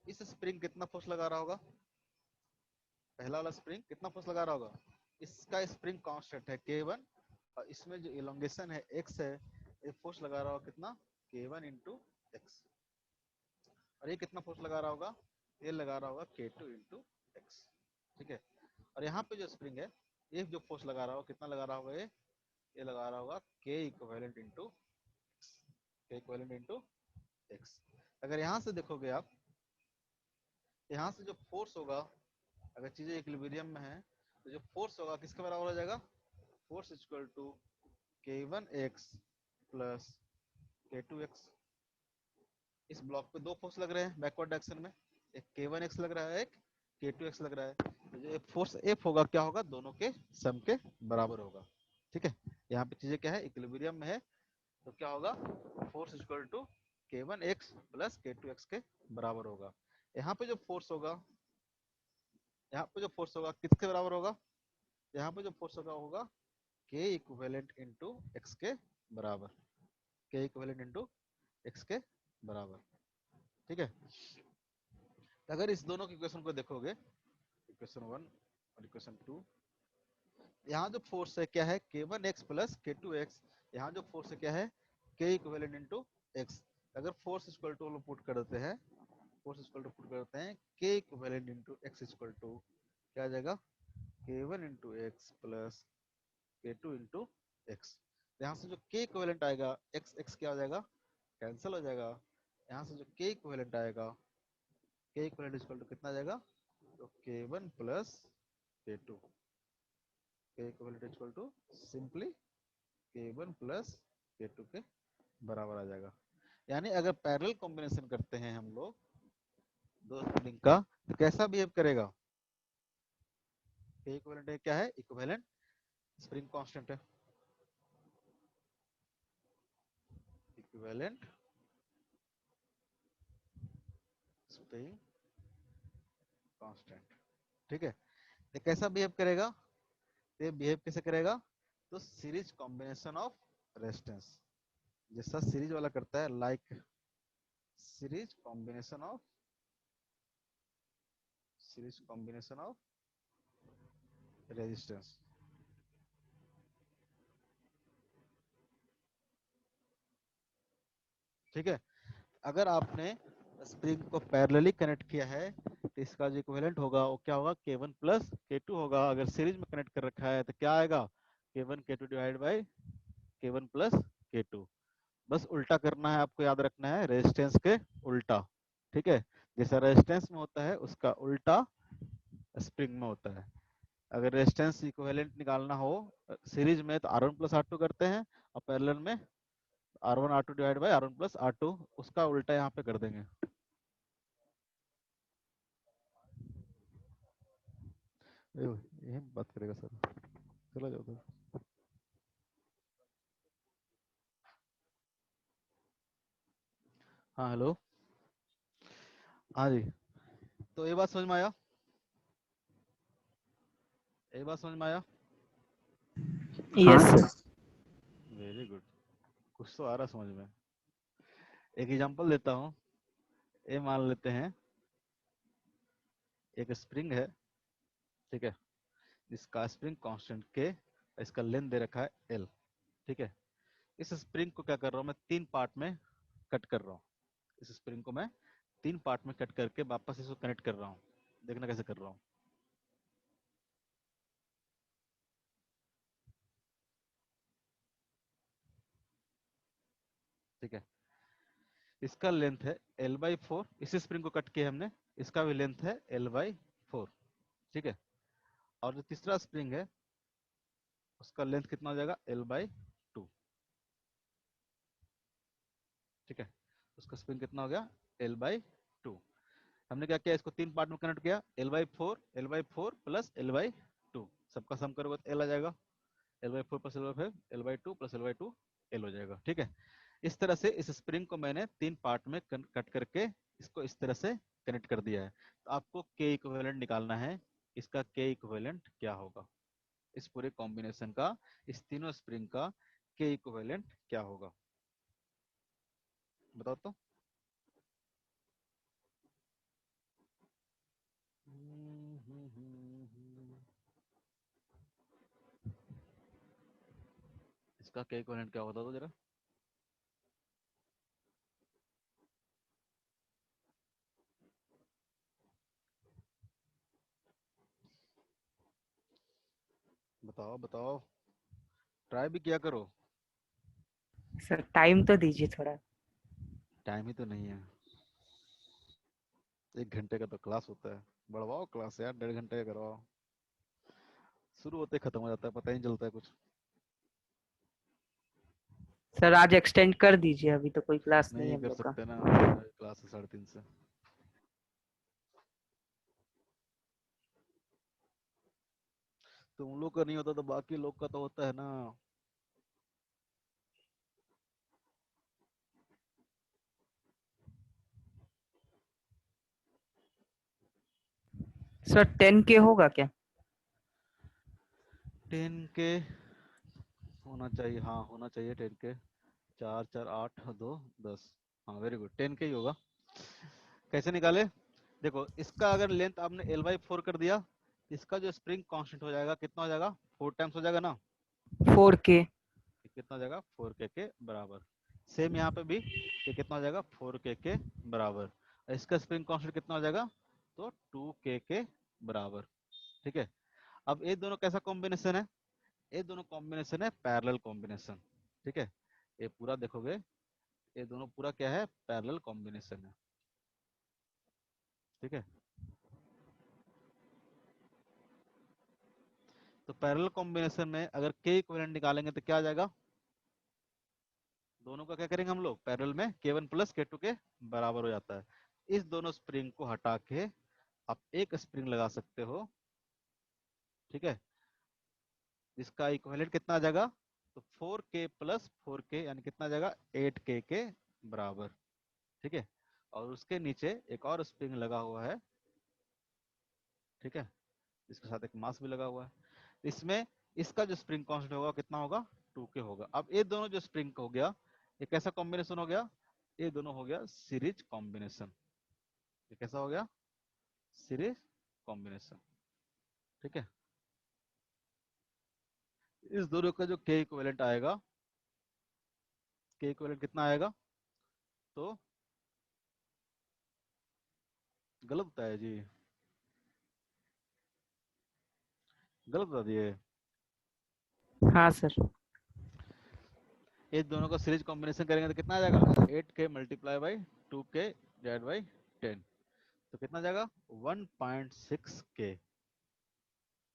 इस स्प्रिंग कितना फोर्स लगा रहा होगा, पहला वाला स्प्रिंग कितना फोर्स लगा रहा होगा, इसका स्प्रिंग कांस्टेंट है K1, और इसमें जो इलोंगेशन है x है, ये फोर्स लगा रहा होगा कितना, K1 इंटू एक्स, और ये कितना फोर्स लगा रहा होगा, ये लगा रहा होगा K2 इंटू एक्स, ठीक है। और यहाँ पे जो स्प्रिंग है, ये जो फोर्स लगा रहा होगा कितना लगा रहा होगा, ये लगा रहा होगा K equivalent into K equivalent into x. अगर यहाँ से देखोगे आप, यहाँ से जो फोर्स होगा, अगर चीजें इक्विलिब्रियम में है, तो जो फोर्स होगा किसके बराबर हो जाएगा, force equal to K1x plus K2x। इस ब्लॉक पे दो फोर्स लग रहे हैं बैकवर्ड डायरेक्शन में, एक K1x लग रहा है, एक K2x लग रहा है, तो जो फोर्स F होगा क्या होगा, दोनों के सम के बराबर होगा, ठीक है। यहाँ पे चीजें क्या है, इक्विलिब्रियम में है, तो क्या होगा, force equal to K1x plus K2x के बराबर होगा। यहाँ पे जो फोर्स होगा, यहाँ पे जो फोर्स होगा किसके बराबर होगा, यहाँ पे जो फोर्स होगा K इक्विवेलेंट इंटू एक्स के बराबर, K इक्विवेलेंट इंटू एक्स के बराबर, ठीक है। अगर इस दोनों की इक्वेशन को देखोगे, इक्वेशन 1 और इक्वेशन 2, यहाँ जो फोर्स है क्या है, k1x प्लस k2x। यहाँ जो फोर्स है क्या है, k इक्विवेलेंट इनटू x। अगर फोर्स इक्वल टू हम पुट कर देते हैं, फोर्स इक्वल टू पुट करते हैं k equivalent into x equal to क्या आ जाएगा, k1 into x plus k2 into x। यहाँ से जो k इक्विवेलेंट आएगा, x x क्या हो जाएगा, कैंसिल हो जाएगा। यहाँ से जो k इक्विवेलेंट आएगा, k इक्विवेलेंट इक्वल टू कितना आ जाएगा, तो k1 plus k2, k equivalent equal to simply k1 plus k2 के बराबर आ जाएगा। यानी अगर पैरेलल कॉम्बिनेशन करते हैं हम लोग दो स्प्रिंग का, तो कैसा बिहेव करेगा, k इक्विवेलेंट क्या है, इक्विवेलेंट स्प्रिंग कांस्टेंट है, इक्विवेलेंट स्प्रिंग कांस्टेंट। ठीक है, ये कैसा बिहेव करेगा, ये बिहेव कैसे करेगा, तो सीरीज कॉम्बिनेशन ऑफ रेजिस्टेंस, जैसा सीरीज वाला करता है, like series combination of resistance. ठीक है, अगर आपने स्प्रिंग को पैरेलली कनेक्ट किया है तो इसका जो इक्विवेलेंट होगा वो क्या होगा, k1 प्लस k2 होगा। अगर सीरीज में कनेक्ट कर रखा है तो क्या आएगा, k1 k2 divide by k1 plus k2। बस उल्टा करना है, आपको याद रखना है, रेजिस्टेंस के उल्टा। ठीक है, जैसा रेजिस्टेंस में होता है उसका उल्टा स्प्रिंग में होता है। अगर रेजिस्टेंस इक्विवेलेंट निकालना हो सीरीज में तो R1 प्लस R2 करते हैं, और पैरेलल में R1 R2 divide by R1 plus R2, उसका उल्टा यहाँ पे कर देंगे। यही बात करेगा सर, चला जाओ तो। हाँ हेलो, हाँ जी, तो ये बात समझ में आया, ये बात समझ में आया, यस सर। वेरी गुड, कुछ तो आ रहा समझ में। एक एग्जांपल देता हूँ, ये मान लेते हैं एक स्प्रिंग है, ठीक है, इसका स्प्रिंग कांस्टेंट के, इसका लेंथ दे रखा है L। ठीक है, इस स्प्रिंग को क्या कर रहा हूँ मैं, 3 पार्ट में कट कर रहा हूँ। इस स्प्रिंग को मैं 3 पार्ट में कट करके वापस इसको कनेक्ट कर रहा हूँ। देखना कैसे कर रहा हूँ। ठीक है, इसका लेंथ है L/4, इस स्प्रिंग को कट किया हमने, इसका भी लेंथ है L/4। ठीक है, और जो तीसरा स्प्रिंग है उसका लेंथ कितना हो जाएगा, L/2। ठीक है, उसका स्प्रिंग कितना हो गया, L/2। हमने क्या किया, इसको 3 पार्ट में कनेक्ट किया, L/4 प्लस L/2, सबका सम करोगे तो L आ जाएगा, L/4 plus L/5, L/2 plus L/2 L हो जाएगा। ठीक है, इस तरह से इस स्प्रिंग को मैंने 3 पार्ट में कट करके इसको इस तरह से कनेक्ट कर दिया है। तो आपको K इक्विवेलेंट निकालना है, इसका K इक्विवेलेंट क्या होगा, इस पूरे कॉम्बिनेशन का, इस तीनों स्प्रिंग का K इक्विवेलेंट क्या होगा, बताओ तो। इसका K इक्विवेलेंट क्या होता, तो जरा बताओ बताओ, ट्राई भी किया करो। सर टाइम तो दीजिए थोड़ा। टाइम ही तो नहीं है, 1 घंटे का तो क्लास होता है, बढ़वाओ क्लास यार, 1.5 घंटे का करवाओ, शुरू होते खत्म हो जाता है, पता ही नहीं चलता है कुछ। सर आज एक्सटेंड कर दीजिए, अभी तो कोई क्लास नहीं है नहीं हम कर लोग का। सकते ना, क्लास है 3:30 से। तुम लोग का नहीं होता तो बाकी लोग का तो होता है ना। सर 10K होगा क्या? 10K होना चाहिए, हाँ होना चाहिए 10K। 4 4 8 2 10, हाँ वेरी गुड, 10K ही होगा। कैसे निकाले, देखो इसका अगर लेंथ आपने L/4 कर दिया, इसका जो स्प्रिंग कांस्टेंट हो जाएगा कितना हो जाएगा, 4 टाइम्स हो जाएगा ना, 4K। ये कितना हो जाएगा 4K के बराबर। सेम यहाँ पे भी ये कितना हो जाएगा 4K के बराबर, और इसका स्प्रिंग कांस्टेंट कितना हो जाएगा, तो 2K के बराबर। ठीक है, अब ये दोनों कैसा कॉम्बिनेशन है, ये दोनों कॉम्बिनेशन है पैरेलल कॉम्बिनेशन। ठीक है, ये पूरा देखोगे ये दोनों पूरा क्या है, पैरेलल कॉम्बिनेशन है। ठीक है, तो पैरेलल कॉम्बिनेशन में अगर के इक्विवेलेंट निकालेंगे तो क्या आ जाएगा, दोनों का क्या करेंगे हम लोग, पैरेलल में K1 प्लस K2 के बराबर हो जाता है। इस दोनों स्प्रिंग को हटा के आप एक स्प्रिंग लगा सकते हो। ठीक है, इसका इक्विवेलेंट कितना आ जाएगा, तो 4K प्लस 4K यानी कितना आ जाएगा 8K के बराबर। ठीक है, और उसके नीचे एक और स्प्रिंग लगा हुआ है। ठीक है, इसके साथ एक मास भी लगा हुआ है। इसमें इसका जो स्प्रिंग कांस्टेंट होगा कितना होगा, 2K होगा। अब ये दोनों जो स्प्रिंग हो गया, ये कैसा कॉम्बिनेशन हो गया, ये दोनों हो गया सीरीज कॉम्बिनेशन। ये कैसा हो गया, सीरीज कॉम्बिनेशन। ठीक है, इस दोनों का जो के इक्विवेलेंट आएगा, के इक्विवेलेंट कितना आएगा, तो गलत बताया जी, गलत बता दिए। हाँ सर। ये दोनों का सीरीज कॉम्बिनेशन करेंगे तो कितना आ जाएगा, 8K multiply by 2K divide by 10, तो कितना आ जाएगा 1.6K।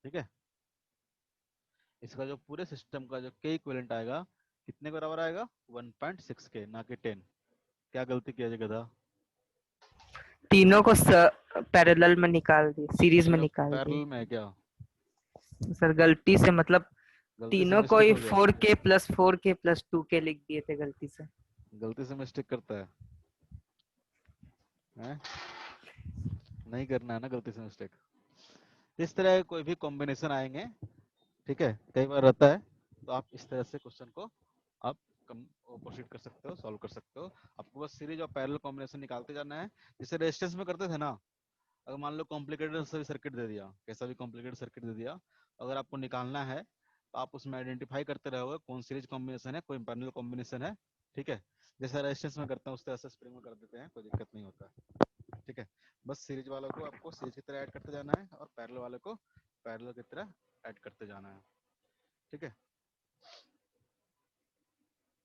ठीक है, इसका जो पूरे सिस्टम का जो के इक्विवेलेंट आएगा कितने के बराबर आएगा, 1.6K ना कि 10। क्या गलती किया जाएगा गधा, तीनों को पैरेलल में निकाल दिए, सीरीज में तीनों निकाल दिए। पैरेलल में है क्या, सर गलती से, मतलब गलती से तीनों को मिस्टेक ही हो गया, 4K+4K+2K लिख दिए थे गलती से। गलती से मिस्टेक करता है? नहीं करना है ना गलती से मिस्टेक। इस तरह के कोई भी कॉम्बिनेशन आएंगे, ठीक है, कई बार रहता है, तो आप इस तरह से क्वेश्चन को आप प्रोसीड कर सकते हो, सॉल्व कर सकते हो। आपको बस सीरीज और पैरेलल कॉम्बिनेशन निकालते जाना है, जैसे रेजिस्टेंस में करते थे ना। अगर मान लो कॉम्प्लिकेटेड सर्किट दे दिया, कैसा भी कॉम्प्लिकेटेड सर्किट दे दिया, अगर आपको निकालना है तो आप उसमें आइडेंटिफाई करते रहोगे कौन सीरीज कॉम्बिनेशन है, कोई पैरेलल कॉम्बिनेशन है। ठीक है, जैसे रेजिस्टेंस में करते हैं उस तरह से स्प्रिंग में कर देते हैं, कोई दिक्कत नहीं होता। ठीक है, बस सीरीज वालों को आपको सीरीज की तरह ऐड करते जाना है और पैरेलल वाले को पैरेलल की तरह ऐड करते जाना है। ठीक है,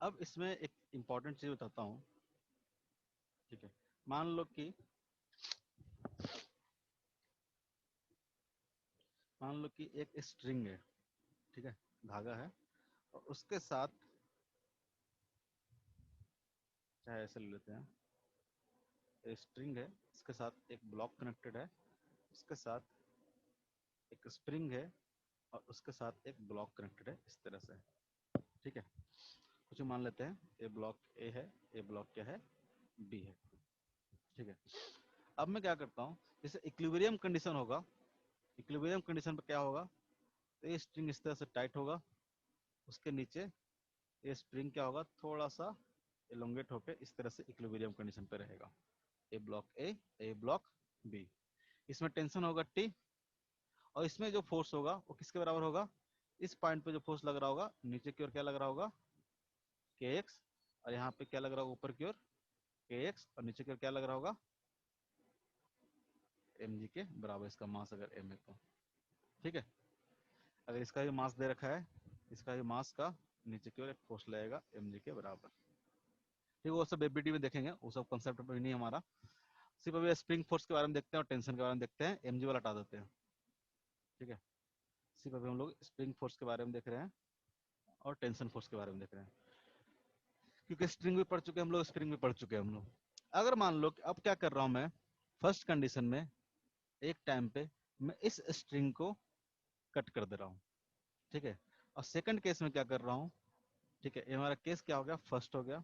अब इसमें एक इम्पॉर्टेंट चीज बताता हूँ। ठीक है, मान लो कि एक स्ट्रिंग है, ठीक है, धागा है, और उसके साथ, चाहे ऐसे ले लेते हैं, स्ट्रिंग है, इसके साथ एक ब्लॉक कनेक्टेड है, उसके साथ एक स्प्रिंग है, और उसके साथ एक ब्लॉक कनेक्टेड है, इस तरह से। ठीक है, कुछ मान लेते हैं ये ब्लॉक ए है, ये ब्लॉक क्या है, बी है। ठीक है, अब मैं क्या करता हूँ, जैसे इक्विलिब्रियम कंडीशन होगा, इक्विलिब्रियम कंडीशन पे क्या होगा, तो ये स्ट्रिंग इस तरह से टाइट होगा, उसके नीचे ये स्प्रिंग क्या होगा, थोड़ा सा एलोंगेट होकर इस तरह से इक्विलिब्रियम कंडीशन पे रहेगा। ए ब्लॉक बी, इसमें टेंशन होगा टी, और इसमें जो फोर्स होगा वो किसके बराबर होगा, इस पॉइंट पे जो फोर्स लग रहा होगा नीचे की ओर क्या लग रहा होगा, के एक्स, और यहाँ पे क्या लग रहा होगा ऊपर की ओर के एक्स, और नीचे की ओर क्या लग रहा होगा एम जी के बराबर, इसका मास अगर एम है तो। ठीक है, अगर इसका भी मास दे रखा है, इसका भी मास का नीचे की ओर एक फोर्स लगेगा एम जी के बराबर। ठीक है, वो सब एबीडी में देखेंगे, वो सब कंसेप्ट पर नहीं हमारा, सिर्फ अभी स्प्रिंग फोर्स के बारे में देखते हैं और टेंशन के बारे में देखते हैं, एमजी वाला हटा देते हैं। ठीक है, सिर्फ अभी हम लोग स्प्रिंग फोर्स के बारे में देख रहे हैं और टेंशन फोर्स के बारे में देख रहे हैं, क्योंकि स्ट्रिंग भी पढ़ चुके हैं हम लोग, स्प्रिंग भी पढ़ चुके हैं हम लोग। अगर मान लो कि अब क्या कर रहा हूं मैं, फर्स्ट कंडीशन में एक टाइम पे मैं इस स्ट्रिंग को कट कर दे रहा हूँ। ठीक है, और सेकंड केस में क्या कर रहा हूँ, ठीक है, ये हमारा केस क्या हो गया, फर्स्ट हो गया,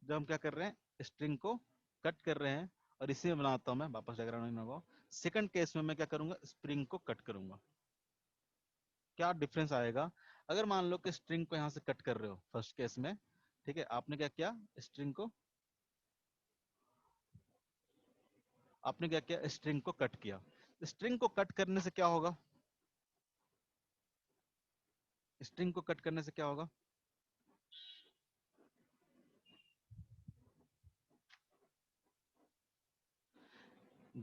जब हम क्या कर रहे हैं स्ट्रिंग को कट कर रहे हैं, और इसी में बनाता हूं मैं वापस डायग्राम नहीं बनाऊंगा। सेकंड केस में मैं क्या करूंगा, स्प्रिंग को कट करूंगा। क्या डिफरेंस आएगा, अगर मान लो कि स्ट्रिंग को यहां से कट कर रहे हो फर्स्ट केस में, ठीक है, आपने क्या किया, स्ट्रिंग को आपने क्या किया, स्ट्रिंग को कट किया। स्ट्रिंग को कट करने से क्या होगा, स्ट्रिंग को कट करने से क्या होगा,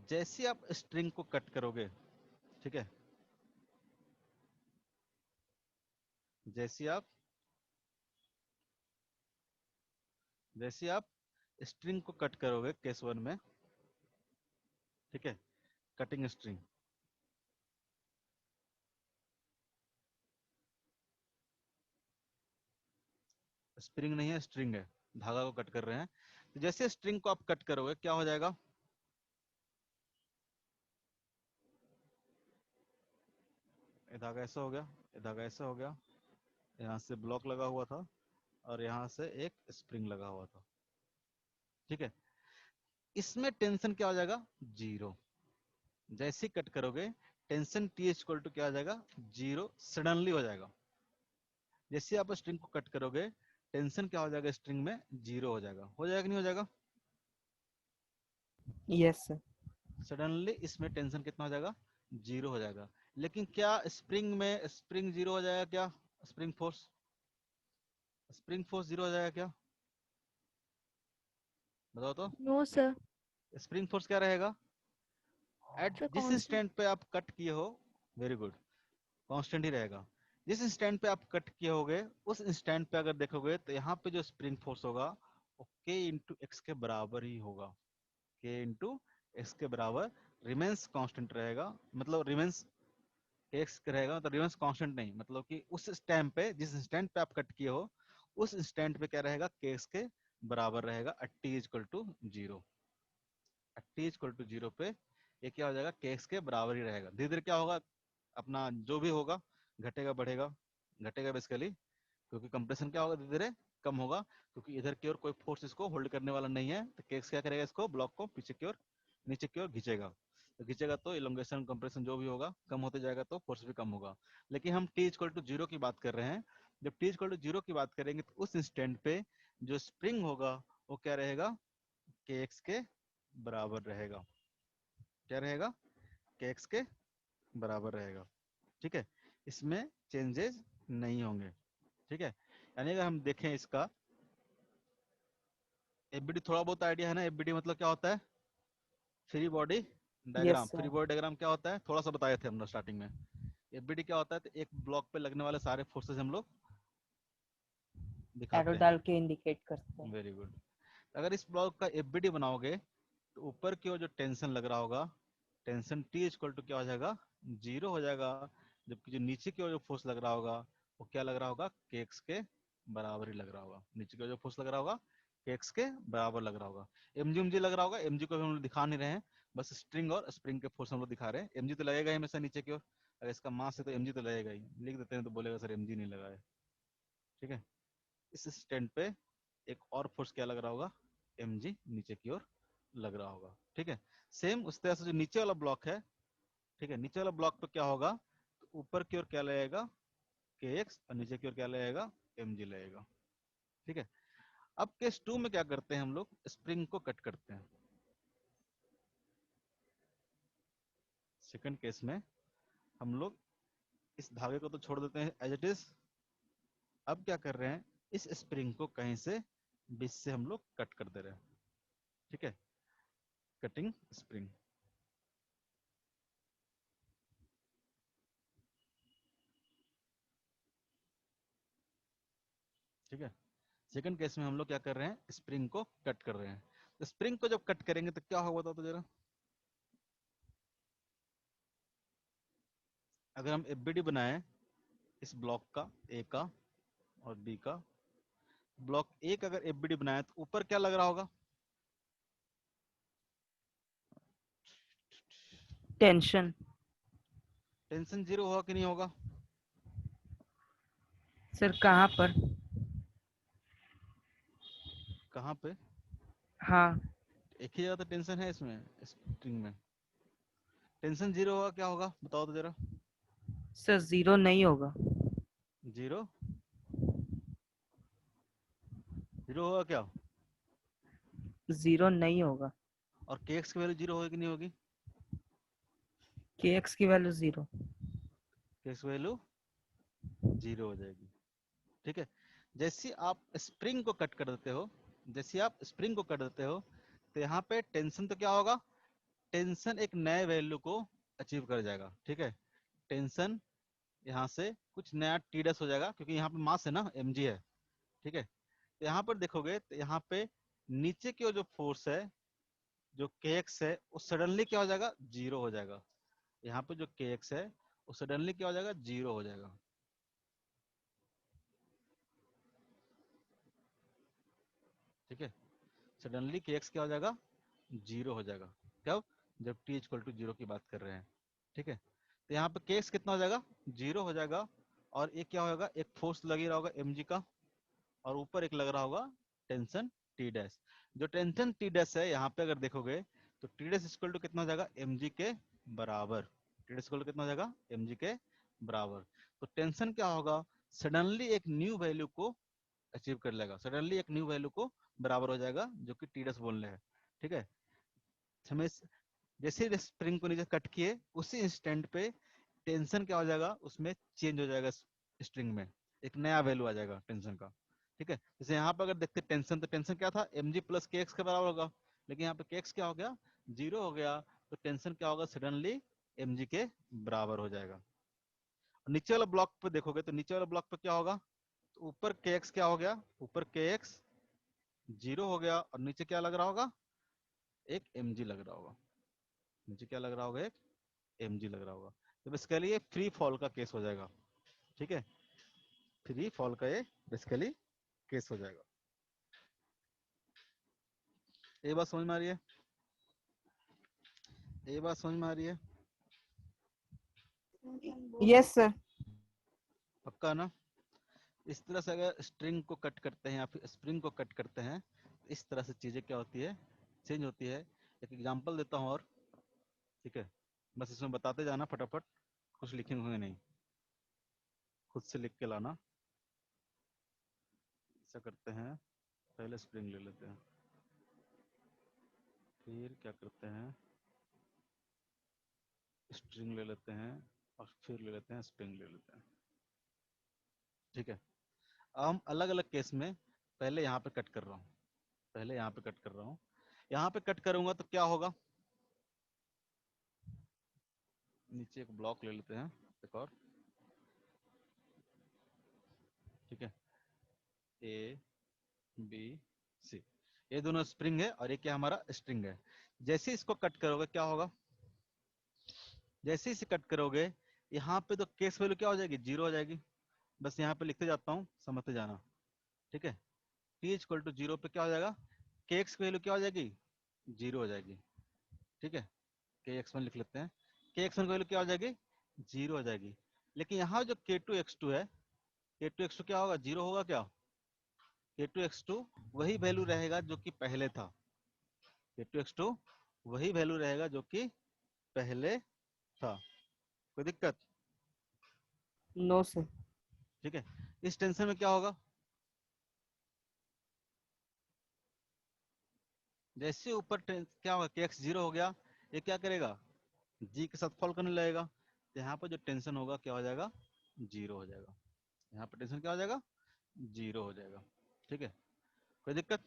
जैसे आप स्ट्रिंग को कट करोगे, ठीक है, जैसे आप स्ट्रिंग को कट करोगे केस 1 में, ठीक है, कटिंग स्ट्रिंग, स्प्रिंग नहीं है स्ट्रिंग है, धागा को कट कर रहे हैं, तो जैसे स्ट्रिंग को आप कट करोगे क्या हो जाएगा, ये धागा ऐसा हो गया, ये धागा ऐसा हो गया, यहाँ से ब्लॉक लगा हुआ था और यहाँ से एक स्प्रिंग लगा हुआ था, ठीक है। इसमें टेंशन क्या हो जाएगा, जीरो। जैसे कट करोगे टेंशन टी इक्वल टू क्या हो जाएगा, जीरो, सडनली हो जाएगा। जैसे आप स्ट्रिंग को कट करोगे टेंशन क्या हो जाएगा, स्ट्रिंग में जीरो हो जाएगा कि नहीं हो जाएगा, यस सर। सडनली इसमें टेंशन कितना हो जाएगा, जीरो हो जाएगा। लेकिन क्या स्प्रिंग में स्प्रिंग जीरो हो जाएगा क्या, स्प्रिंग फोर्स जीरो हो जाएगा क्या, बताओ तो। No sir. स्प्रिंग फोर्स क्या रहेगा, एट सर जिस कांस्टेंट। इंस्टेंट पे आप कट किए हो, वेरी गुड, कांस्टेंट ही रहेगा। जिस इंस्टेंट पे आप कट किए होगे उस इंस्टेंट पे अगर देखोगे तो यहाँ पे जो स्प्रिंग फोर्स होगा वो k इंटू एक्स के बराबर ही होगा, k इंटू एक्स के बराबर, रिमेंस कांस्टेंट रहेगा, मतलब रिमेंस एक्स रहेगा, मतलब रिमेंस कांस्टेंट नहीं, मतलब कि उस स्टैम्प पे, जिस इंस्टेंट पे आप कट किए हो उस इंस्टेंट पे क्या रहेगा, k एक्स के बराबर रहेगा, t equal to zero. t equal to zero पे ये क्या हो जाएगा, k एक्स के बराबर ही रहेगा। धीरे धीरे क्या होगा, अपना जो भी होगा घटेगा बढ़ेगा, घटेगा बेसिकली, क्योंकि कंप्रेशन क्या होगा, धीरे धीरे कम होगा, क्योंकि इधर की ओर कोई फोर्स इसको होल्ड करने वाला नहीं है, तो केक्स क्या करेगा, इसको ब्लॉक को पीछे की ओर, नीचे की ओर खींचेगा, तो खींचेगा तो इलोंगेशन कंप्रेशन जो भी होगा कम होते जाएगा, तो फोर्स भी कम होगा। लेकिन हम टी इक्वल टू जीरो की बात कर रहे हैं, जब टी इक्वल टू जीरो की बात करेंगे तो उस इंस्टेंट पे जो स्प्रिंग होगा वो क्या रहेगा, के एक्स के बराबर रहेगा, क्या रहेगा, के एक्स के बराबर रहेगा, ठीक है, इसमें चेंजेस नहीं होंगे, ठीक है। यानी अगर हम देखें इसका एफबीडी, थोड़ा बहुत आइडिया है ना, एफबीडी मतलब क्या होता है, free body yes diagram. Free sir. Body diagram क्या होता है, थोड़ा सा बताए थे हम लोग स्टार्टिंग में। एफबीडी क्या होता है, तो एक ब्लॉक पे लगने वाले सारे फोर्सेस हम लोग एरो दिखाते हैं, डाल के इंडिकेट करते हैं। Very good. अगर इस ब्लॉक का एफबीडी बनाओगे तो ऊपर की ओर जो टेंशन लग रहा होगा, टेंशन टी इक्वल टू क्या हो जाएगा, जीरो हो जाएगा, जबकि जो नीचे की ओर जो फोर्स लग रहा होगा वो क्या लग रहा होगा, के एक्स के बराबर ही लग रहा होगा, नीचे की ओर जो फोर्स लग रहा होगा के एक्स के बराबर लग रहा होगा। एमजी लग रहा होगा, एमजी को भी हम लोग दिखा नहीं रहे हैं, बस स्ट्रिंग और स्प्रिंग के फोर्स हम लोग दिखा रहे हैं। एमजी तो लगेगा ही हमेशा नीचे की ओर, अगर इसका मास है तो एमजी तो लगेगा ही, लिख देते हैं तो बोलेगा सर एमजी नहीं लगा है, ठीक है। इस स्टैंड पे एक और फोर्स क्या लग रहा होगा, एमजी नीचे की ओर लग रहा होगा, ठीक है। सेम उस तरह से जो नीचे वाला ब्लॉक है, ठीक है, नीचे वाला ब्लॉक पे क्या होगा, तो ऊपर की ओर क्या लगेगा, के एक्स, और नीचे की ओर क्या लगेगा, एमजी लगेगा, ठीक है। अब केस 2 में क्या करते हैं हम लोग, स्प्रिंग को कट करते हैं। सेकंड केस में हम लोग इस धागे को तो छोड़ देते हैं एज इट इज, अब क्या कर रहे हैं, इस स्प्रिंग को कहीं से बीच से हम लोग कट कर दे रहे हैं, ठीक है, कटिंग स्प्रिंग, ठीक है। सेकंड केस में हम लोग क्या कर रहे हैं, स्प्रिंग को कट कर रहे हैं। तो स्प्रिंग को जब कट करेंगे तो क्या होगा बताओ तो जरा, अगर हम एफबीडी बनाए इस ब्लॉक का, ए का और बी का, ब्लॉक ए का अगर एफबीडी बनाए तो ऊपर क्या लग रहा होगा, टेंशन। टेंशन जीरो होगा कि नहीं होगा, सर कहाँ पर? कहाँ पे, हाँ एक ही जगह तो टेंशन है इसमें, स्प्रिंग में। टेंशन जीरो होगा क्या होगा बताओ तो जरा, सर, जीरो नहीं होगा। जीरो, जीरो होगा क्या, जीरो नहीं होगा। और के एक्स की वैल्यू 0 होगी कि नहीं होगी? के एक्स की वैल्यू 0। के एक्स की वैल्यू 0 हो जाएगी। ठीक है, जैसे आप स्प्रिंग को कट कर देते हो, जैसे आप स्प्रिंग को कट देते हो, तो यहाँ पे टेंशन तो क्या होगा, टेंशन एक नए वैल्यू को अचीव कर जाएगा। ठीक है, टेंशन यहाँ से कुछ नया टी डैश हो जाएगा, क्योंकि यहाँ पे मास है ना, mg है। ठीक है, तो यहाँ पर देखोगे तो यहाँ पे नीचे की ओर जो फोर्स है, जो kx है, वो सडनली क्या हो जाएगा, 0 हो जाएगा। यहाँ पे जो kx है वो सडनली क्या हो जाएगा, 0 हो जाएगा। ठीक है, सडनली kx क्या हो जाएगा, 0 हो जाएगा। कब? जब t इक्वल टू 0 की बात कर रहे हैं। ठीक है, तो यहाँ पे kx कितना हो जाएगा, 0 हो जाएगा। और एक क्या होगा, एक फोर्स लगी रहा होगा mg का, और ऊपर एक लग रहा होगा टेंशन टी डैश। जो टेंशन टी डैश है यहाँ पे अगर देखोगे तो टी डैश इक्वल टू कितना हो जाएगा, mg के बराबर। टी डैश इक्वल टू कितना हो जाएगा, mg के बराबर। तो टेंशन क्या होगा, सडनली एक न्यू वैल्यू को अचीव कर लेगा, सडनली एक न्यू वैल्यू को बराबर हो जाएगा, जो कि टी डैश बोल रहे हैं। ठीक है, हमें जैसे स्प्रिंग को नीचे कट किए उसी इंस्टेंट पे टेंशन क्या हो जाएगा, उसमें चेंज हो जाएगा, स्ट्रिंग में एक नया वैल्यू आ जाएगा टेंशन का। ठीक है, जैसे यहाँ पे अगर देखते टेंशन, तो टेंशन क्या था, mg प्लस के एक्स के बराबर होगा, लेकिन यहाँ पे के एक्स क्या हो गया, 0 हो गया। तो टेंशन क्या होगा, सडनली mg के बराबर हो जाएगा। और नीचे वाला ब्लॉक पे देखोगे तो नीचे वाला ब्लॉक पे क्या होगा, तो ऊपर के एक्स क्या हो गया, ऊपर के एक्स 0 हो गया, और नीचे क्या लग रहा होगा, एक mg लग रहा होगा। नीचे क्या लग रहा होगा, एक mg लग रहा होगा। तो बेसिकली ये फ्री फॉल का केस हो जाएगा। ठीक है, फ्री फॉल का ये बेसिकली केस हो जाएगा। ये बात समझ में आ रही है, ये बात समझ में आ रही है? Yes sir. पक्का ना? इस तरह से अगर स्ट्रिंग को कट करते हैं या फिर स्प्रिंग को कट करते हैं, तो इस तरह से चीजें क्या होती है, चेंज होती है। एक एग्जांपल देता हूँ और, ठीक है, बस इसमें बताते जाना फटाफट, कुछ लिखेंगे नहीं, खुद से लिख के लाना। ऐसा करते हैं, पहले स्प्रिंग ले लेते हैं, फिर क्या करते हैं, स्ट्रिंग ले लेते हैं, और फिर ले लेते हैं स्प्रिंग ले लेते हैं। ठीक है, अब हम अलग अलग केस में पहले यहाँ पे कट कर रहा हूँ, पहले यहाँ पे कट कर रहा हूँ। यहाँ पे कट करूंगा तो क्या होगा, नीचे एक ब्लॉक ले लेते हैं, एक और। ठीक है, ए बी सी, ये दोनों स्प्रिंग है और ये क्या हमारा स्ट्रिंग है। जैसे इसको कट करोगे क्या होगा, जैसे इसे कट करोगे यहाँ पे तो केस वैल्यू क्या हो जाएगी, 0 हो जाएगी। बस यहाँ पे लिखते जाता हूँ, समझते जाना। ठीक है, टी इक्वल टू 0 पे क्या हो जाएगा, के एक्स की वैल्यू क्या हो जाएगी, 0 हो जाएगी। ठीक है, के एक्स वन लिख लेते हैं, के एक्स वन की वैल्यू क्या हो जाएगी, 0 हो जाएगी। लेकिन यहाँ जो के टू एक्स टू है, के टू एक्स टू क्या होगा, 0 होगा क्या, के टू एक्स टू वही वैल्यू रहेगा जो कि पहले था, के टू एक्स टू वही वैल्यू रहेगा जो कि पहले था। कोई दिक्कत? No sir. ठीक है, इस टेंशन में क्या होगा, जैसे ऊपर क्या होगा, के एक्स 0 हो गया, ये क्या करेगा, जी के साथ फॉल करने लगेगा। तो यहाँ पर जो टेंशन होगा क्या हो जाएगा, 0 हो जाएगा। यहाँ पर टेंशन क्या हो जाएगा, 0 हो जाएगा। ठीक है, कोई दिक्कत?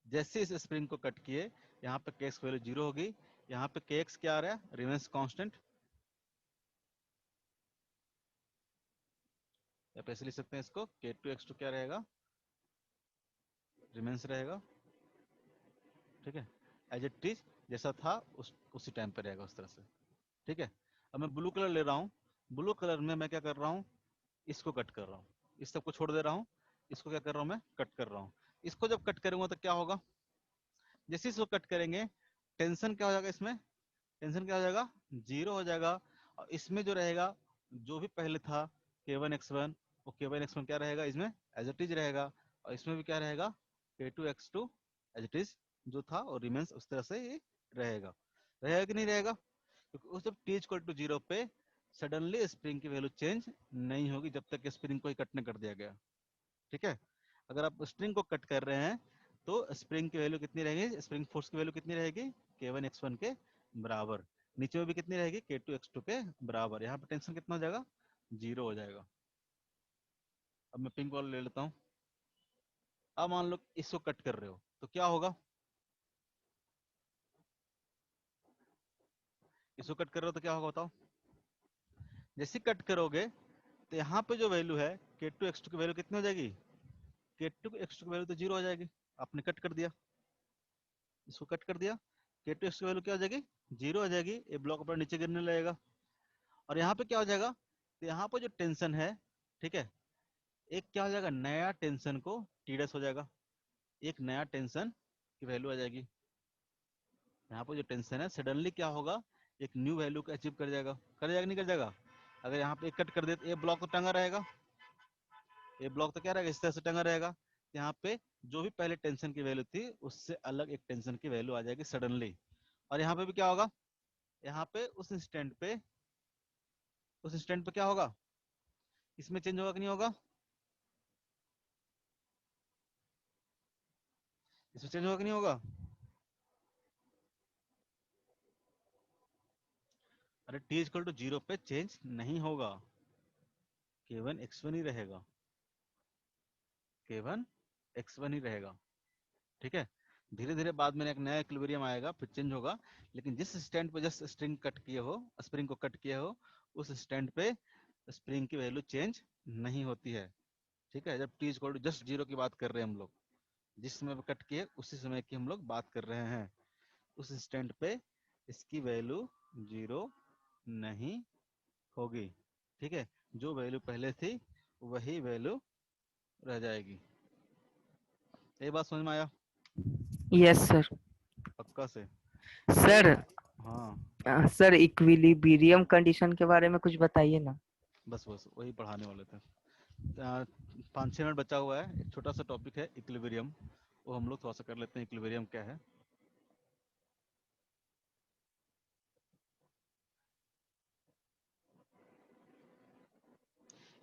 जैसे इस स्प्रिंग को कट किए, यहाँ पे के एक्स वैल्यू 0 होगी, यहाँ पे के एक्स क्या आ रहा है, रिमेंस कांस्टेंट, या पे ऐसे लिख सकते हैं इसको, के टू एक्स टू क्या रहेगा, रिमेंस रहेगा। ठीक है, एज इट इज जैसा था उसी टाइम पे रहेगा, उस तरह से। ठीक है, अब मैं ब्लू कलर ले रहा हूँ, ब्लू कलर में मैं क्या कर रहा हूँ, इसको कट कर रहा हूँ, इस सबको छोड़ दे रहा हूँ, इसको क्या कर रहा हूँ, मैं कट कर रहा हूँ। इसको जब कट करूंगा तो क्या होगा, जैसे इसको कट करेंगे टेंशन क्या हो जाएगा, इसमें टेंशन क्या हो जाएगा, 0 हो जाएगा। और इसमें जो रहेगा, जो भी पहले था k1x1, वो k1x1 क्या रहेगा, इसमें एज इट इज रहेगा। और इसमें भी क्या रहेगा, k2x2 एज इट इज जो था, और रिमेंस उस तरह से ये रहेगा। रहेगा कि नहीं रहेगा, क्योंकि उस जब t इक्वल टू 0 पे सडनली स्प्रिंग की वैल्यू चेंज नहीं होगी, जब तक स्प्रिंग को ही कट नहीं कर दिया गया। ठीक है, अगर आप स्ट्रिंग को कट कर रहे हैं तो स्प्रिंग की वैल्यू कितनी रहेगी, स्प्रिंग फोर्स की वैल्यू कितनी रहेगी, K1 X1 के बराबर। नीचे में भी कितनी रहेगी, K2 X2 के बराबर। यहाँ पे टेंशन कितना हो जाएगा, 0 हो जाएगा। अब मैं पिंक वाला ले लेता हूँ। अब मान लो इसको कट कर रहे हो तो क्या होगा, इसको कट कर रहे हो तो क्या होगा बताओ। जैसे कट करोगे तो यहाँ पे जो वैल्यू है K2 X2 की वैल्यू कितनी हो जाएगी, K2 X2 की वैल्यू तो 0 हो जाएगी। आपने कट कर दिया, इसको कट कर दिया, K2 X2 की वैल्यू क्या हो जाएगी, 0 हो जाएगी। ये ब्लॉक अपना नीचे गिरने लगेगा। और यहाँ पे क्या हो जाएगा, तो यहाँ पे जो टेंशन है, ठीक है, एक क्या हो जाएगा, नया टेंशन को टी डैश हो जाएगा, एक नया टेंशन की वैल्यू आ जाएगी। यहाँ पे जो टेंशन है सडनली क्या होगा, एक न्यू वैल्यू को अचीव कर जाएगा नहीं कर जाएगा। अगर यहाँ पे एक कट कर दे तो ये ब्लॉक तो टंगा रहेगा, ये ब्लॉक तो क्या रहेगा, इस तरह से टंगा रहेगा। यहाँ पे जो भी पहले टेंशन की वैल्यू थी उससे अलग एक टेंशन की वैल्यू आ जाएगी सडनली। और यहाँ पे भी क्या होगा, यहाँ पे उस इंस्टेंट पे क्या होगा, इसमें चेंज होगा कि नहीं होगा, इसमें चेंज होगा कि नहीं होगा। अरे t इक्वल टू 0 पे चेंज नहीं होगा, K1 X1 ही रहेगा, K1 X1 ही रहेगा। ठीक है, धीरे धीरे बाद में एक नया इक्विलिब्रियम आएगा फिर चेंज होगा। लेकिन जिस स्टैंड पे जस्ट स्प्रिंग को कट किए हो उस स्टैंड पे स्प्रिंग की वैल्यू चेंज नहीं होती है। ठीक है, जब t इक्वल टू जस्ट 0 की बात कर रहे हैं हम लोग, जिस समय पे कट किए उसी समय की हम लोग बात कर रहे हैं, उस स्टैंड पे इसकी वैल्यू 0 नहीं होगी। ठीक है, जो वैल्यू पहले थी वही वैल्यू रह जाएगी। ये बात समझ में आया, यस सर। पक्का से। सर, ये हाँ, सर इक्विलिब्रियम कंडीशन के बारे में कुछ बताइए ना। बस वही पढ़ाने वाले थे। 5-6 मिनट बचा हुआ है, एक छोटा सा टॉपिक है इक्विलिब्रियम, वो हम लोग थोड़ा सा कर लेते हैं। इक्विलिब्रियम क्या है,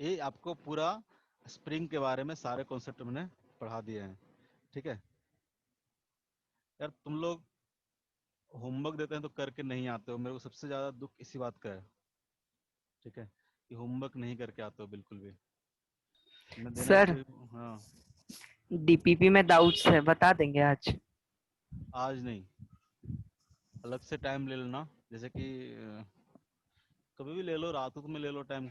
ये आपको पूरा स्प्रिंग के बारे में सारे कॉन्सेप्ट मैंने पढ़ा दिए हैं। ठीक है यार, तुम लोग होमवर्क देते हैं तो करके नहीं आते हो, मेरे को सबसे ज्यादा दुख इसी बात का है। ठीक है, कि होमवर्क नहीं करके आते हो बिल्कुल भी। मैं देना सर, इसलिए, हाँ, डीपीपी में डाउट्स है, बता देंगे आज। आज नहीं, अलग से टाइम ले लेना। जैसे कि कभी भी ले लो, रात में ले लो टाइम,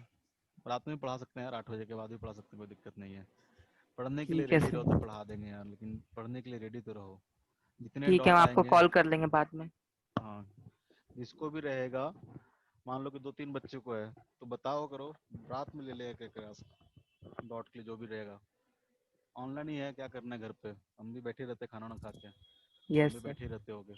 रात में भी पढ़ा सकते हैं यार, 8 बजे के बाद भी पढ़ा सकते हैं, कोई दिक्कत नहीं है। पढ़ने के लिए ठीक है रेडी रहो तो सर। पढ़ा देंगे यार, लेकिन पढ़ने के लिए रेडी तो रहो। जितने ठीक है, हम डाउट आपको आएंगे, कॉल कर लेंगे बाद में। हाँ, जिसको भी रहेगा, मान लो कि 2-3 बच्चे को है तो बताओ करो, रात में ले ले एक क्लास डॉट के लिए जो भी रहेगा। ऑनलाइन ही है, क्या करना है घर पे, हम भी बैठे रहते खाना ना खा के, तुम यस भी सर। बैठे रहते होगे,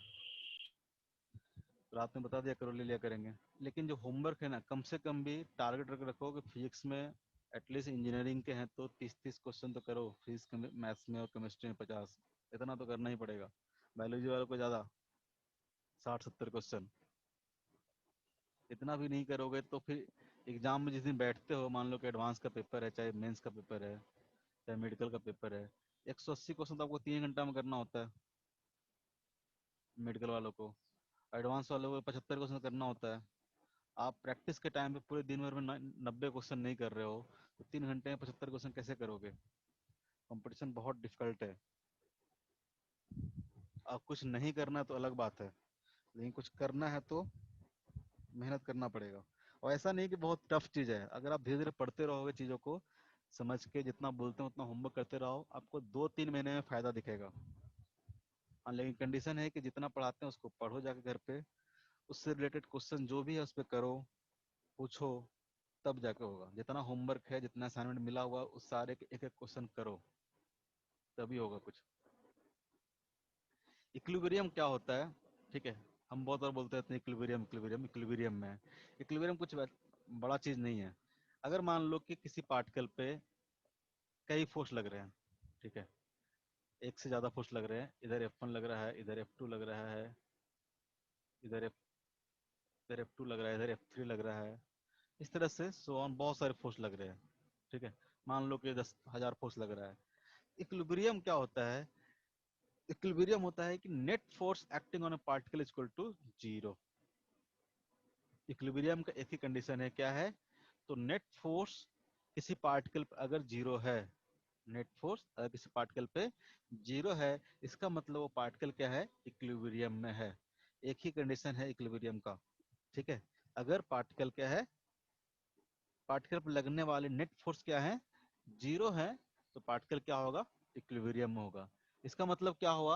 रात में बता दिया करो, ले लिया करेंगे। लेकिन जो होमवर्क है ना, कम से कम भी टारगेट रख रखो कि फिजिक्स में एटलीस्ट, इंजीनियरिंग के हैं तो 30-30 क्वेश्चन तो करो, फिजिक्स मैथ्स में और केमिस्ट्री में 50, इतना तो करना ही पड़ेगा। बायोलॉजी वालों को ज़्यादा, 60-70 क्वेश्चन। इतना भी नहीं करोगे तो फिर एग्जाम में जिस दिन बैठते हो, मान लो कि एडवांस का पेपर है, चाहे मेंस का पेपर है, चाहे मेडिकल का पेपर है, 180 क्वेश्चन तो आपको 3 घंटा में करना होता है मेडिकल वालों को, एडवांस वालों को 75 क्वेश्चन करना होता है। आप प्रैक्टिस के टाइम पे पूरे दिन भर में 90 क्वेश्चन नहीं कर रहे हो तो 3 घंटे में 75 क्वेश्चन कैसे करोगे। कंपटीशन बहुत डिफिकल्ट है। अब कुछ नहीं करना तो अलग बात है, लेकिन कुछ करना है तो मेहनत करना पड़ेगा। और ऐसा नहीं कि बहुत टफ चीज है, अगर आप धीरे धीरे पढ़ते रहोगे, चीजों को समझ के जितना बोलते हैं उतना होमवर्क करते रहो, आपको 2-3 महीने में फायदा दिखेगा। हाँ, लेकिन कंडीशन है कि जितना पढ़ाते हैं उसको पढ़ो जाके घर पे, उससे रिलेटेड क्वेश्चन जो भी है उस पर करो, पूछो, तब जाके होगा। जितना होमवर्क है, जितना असाइनमेंट मिला हुआ, उस सारे के एक एक क्वेश्चन करो, तभी होगा कुछ। इक्विलिब्रियम क्या होता है, ठीक है, हम बहुत बार बोलते रहते हैं इक्विलिब्रियम इक्विलिब्रियम इक्विलिब्रियम में। इक्विलिब्रियम कुछ बड़ा चीज नहीं है। अगर मान लो कि किसी पार्टिकल पे कई फोर्स लग रहे हैं, ठीक है, एक से ज्यादा फोर्स लग रहे हैं, इधर F1 लग रहा है, इधर F2 लग रहा है, इधर F इधर F2 लग रहा है, इधर F3 लग रहा है, इस तरह से सो ऑन बहुत सारे फोर्स लग रहे हैं। ठीक है, मान लो कि 10,000 फोर्स लग रहा है। इक्विलिब्रियम क्या होता है, इक्विलिब्रियम होता है कि net force acting on a particle equal to zero. Equilibrium का एक ही कंडीशन है, क्या है? तो नेट फोर्स किसी पार्टिकल पर अगर जीरो है, नेट फोर्स अगर किसी पार्टिकल पे जीरो है, इसका मतलब वो पार्टिकल क्या है? इक्विलिब्रियम में है। एक ही कंडीशन है इक्विलिब्रियम का, ठीक है। अगर पार्टिकल क्या है, पार्टिकल पर लगने वाले नेट फोर्स क्या है? जीरो है, तो पार्टिकल क्या होगा? इक्विलिब्रियम में होगा। इसका मतलब क्या हुआ?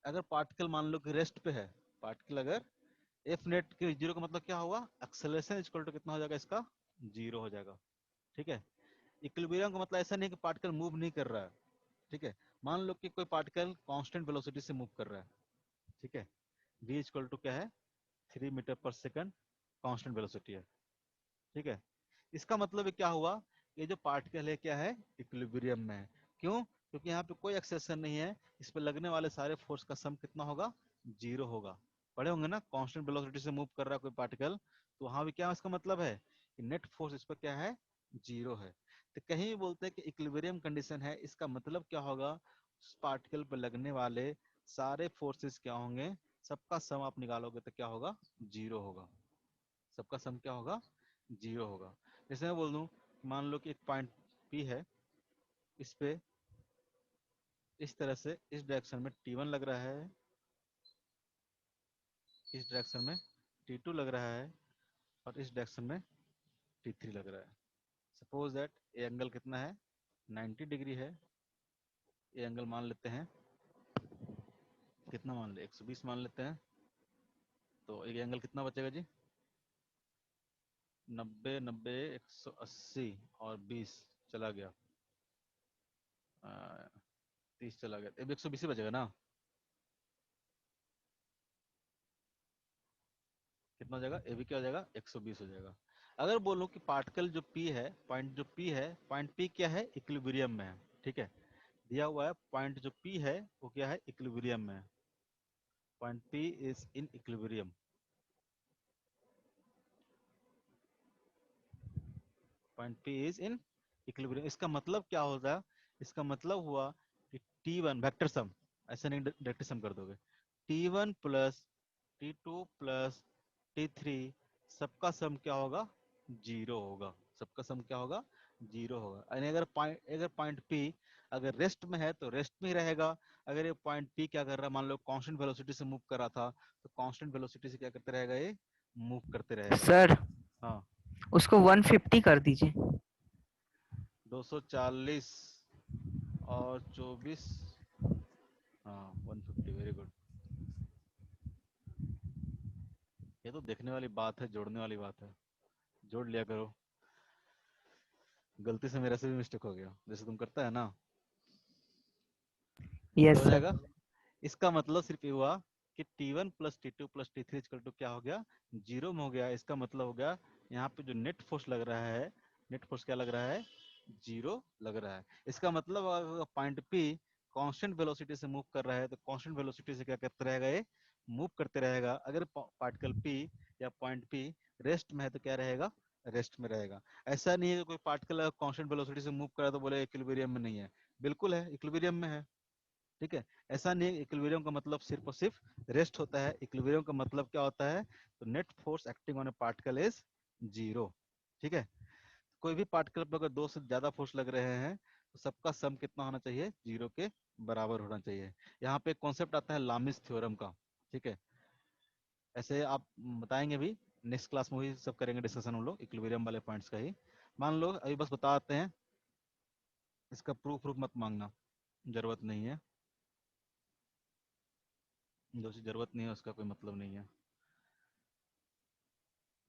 अगर पार्टिकल मान लो कि रेस्ट पे है, पार्टिकल अगर एफ नेट के जीरो का मतलब क्या होगा? एक्सेलरेशन इक्वल टू कितना हो जाएगा इसका? जीरो हो जाएगा, ठीक है। इक्विलिब्रियम का मतलब ऐसा नहीं कि पार्टिकल मूव नहीं कर रहा है, ठीक है। मान लो कि कोई पार्टिकल कांस्टेंट वेलोसिटी से मूव कर रहा है, ठीक है। v इक्वल टू क्या है? 3 मीटर पर सेकंड कांस्टेंट वेलोसिटी है, ठीक है। इसका मतलब क्या हुआ? ये जो पार्टिकल है क्या है? इक्विलिब्रियम में है। क्यों? क्योंकि यहाँ पे कोई एक्सेशन नहीं है, इस पे लगने वाले सारे फोर्स का सम कितना होगा? जीरो होगा। पढ़े होंगे ना, कांस्टेंट वेलोसिटी से मूव कर रहा है कोई पार्टिकल, तो वहां भी क्या इसका मतलब है कि नेट फोर्स इस पर क्या है? जीरो है। तो कहीं भी बोलते हैं कि इक्विलिब्रियम कंडीशन है, इसका मतलब क्या होगा? उस पार्टिकल पर लगने वाले सारे फोर्सेस क्या होंगे? सबका सम आप निकालोगे तो क्या होगा? जीरो होगा। सबका सम क्या होगा? जीरो होगा। जैसे मैं बोल दूं, मान लो कि एक पॉइंट पी है, इस पे इस तरह से इस डायरेक्शन में T1 लग रहा है, इस डायरेक्शन में T2 लग रहा है, और इस डायरेक्शन में T3 लग रहा है। सपोज दैट ये एंगल कितना है? 90 डिग्री है। ये एंगल मान लेते हैं, कितना मान ले? 120 मान लेते हैं। तो ये एंगल कितना बचेगा जी? 90 90 180 और 20 चला गया, 30 चला गया, अब 120 ही बचेगा ना? कितना हो जाएगा? ए भी क्या हो जाएगा? 120 हो जाएगा। अगर बोलो कि पार्टिकल जो P है, पॉइंट जो P है, पॉइंट P क्या है? इक्विलिब्रियम में है, ठीक है। दिया हुआ है पॉइंट जो P है वो क्या है? इक्विलिब्रियम में है। Point P is in equilibrium. Point P is in equilibrium. इसका मतलब क्या होगा? इसका मतलब हुआ कि T1 वेक्टर सम, ऐसा नहीं डायरेक्ट सम कर दोगे, T1 plus T2 plus T3 सबका सम क्या होगा? जीरो होगा। सबका सम क्या होगा? जीरो होगा। यानी अगर पॉइंट P अगर रेस्ट में है तो रेस्ट में ही रहेगा। अगर ये पॉइंट P क्या कर रहा है, मान लो कांस्टेंट वेलोसिटी से मूव कर रहा था, तो कांस्टेंट वेलोसिटी से क्या करते रहेगा? ये मूव करते रहेगा। सर हाँ, उसको 150 कर दीजिए। 240 और 24, हाँ 150, वेरी गुड। ये तो देखने वाली बात है, जोड़ने वाली बात है, जोड़ लिया करो। गलती से मेरे से भी मिस्टेक हो गया, जैसे तुम करता है ना। क्या यस हो सर। जाएगा? इसका मतलब सिर्फ ये हुआ कि T1 plus T2 plus T3 equal to क्या हो गया? जीरो में हो गया। इसका मतलब हो गया यहाँ पे जो नेट फोर्स लग रहा है, नेट फोर्स क्या लग रहा है? जीरो लग रहा है। इसका मतलब अगर पॉइंट P कांस्टेंट वेलोसिटी से मूव कर रहा है, तो कांस्टेंट वेलोसिटी से क्या करते रहेगा? ये मूव करते रहेगा। अगर पार्टिकल P या पॉइंट P रेस्ट में है तो क्या रहेगा? रेस्ट में रहेगा। ऐसा नहीं है कि कोई पार्टिकल कांस्टेंट वेलोसिटी से मूव कर रहा है तो बोले इक्विलिब्रियम में नहीं है। बिल्कुल है, इक्विलिब्रियम में है, ठीक है। ऐसा नहीं, इक्विलिब्रियम का मतलब सिर्फ और सिर्फ रेस्ट होता है। इक्विलिब्रियम का मतलब क्या होता है? तो net force acting on A particle is zero, ठीक है। कोई भी पार्टिकल पर अगर दो से ज्यादा फोर्स लग रहे हैं तो सबका सम कितना होना चाहिए? जीरो के बराबर होना चाहिए। यहाँ पे कॉन्सेप्ट आता है लामिस थ्योरम का, ठीक है। ऐसे आप बताएंगे भी, नेक्स्ट क्लास में भी सब करेंगे डिस्कशन हम लोग इक्विलिब्रियम वाले पॉइंट्स का ही। मान लो अभी बस बताते हैं, इसका प्रूफ प्रूफ मत मांगना, जरूरत नहीं है। जो चीज जरूरत नहीं है उसका कोई मतलब नहीं है।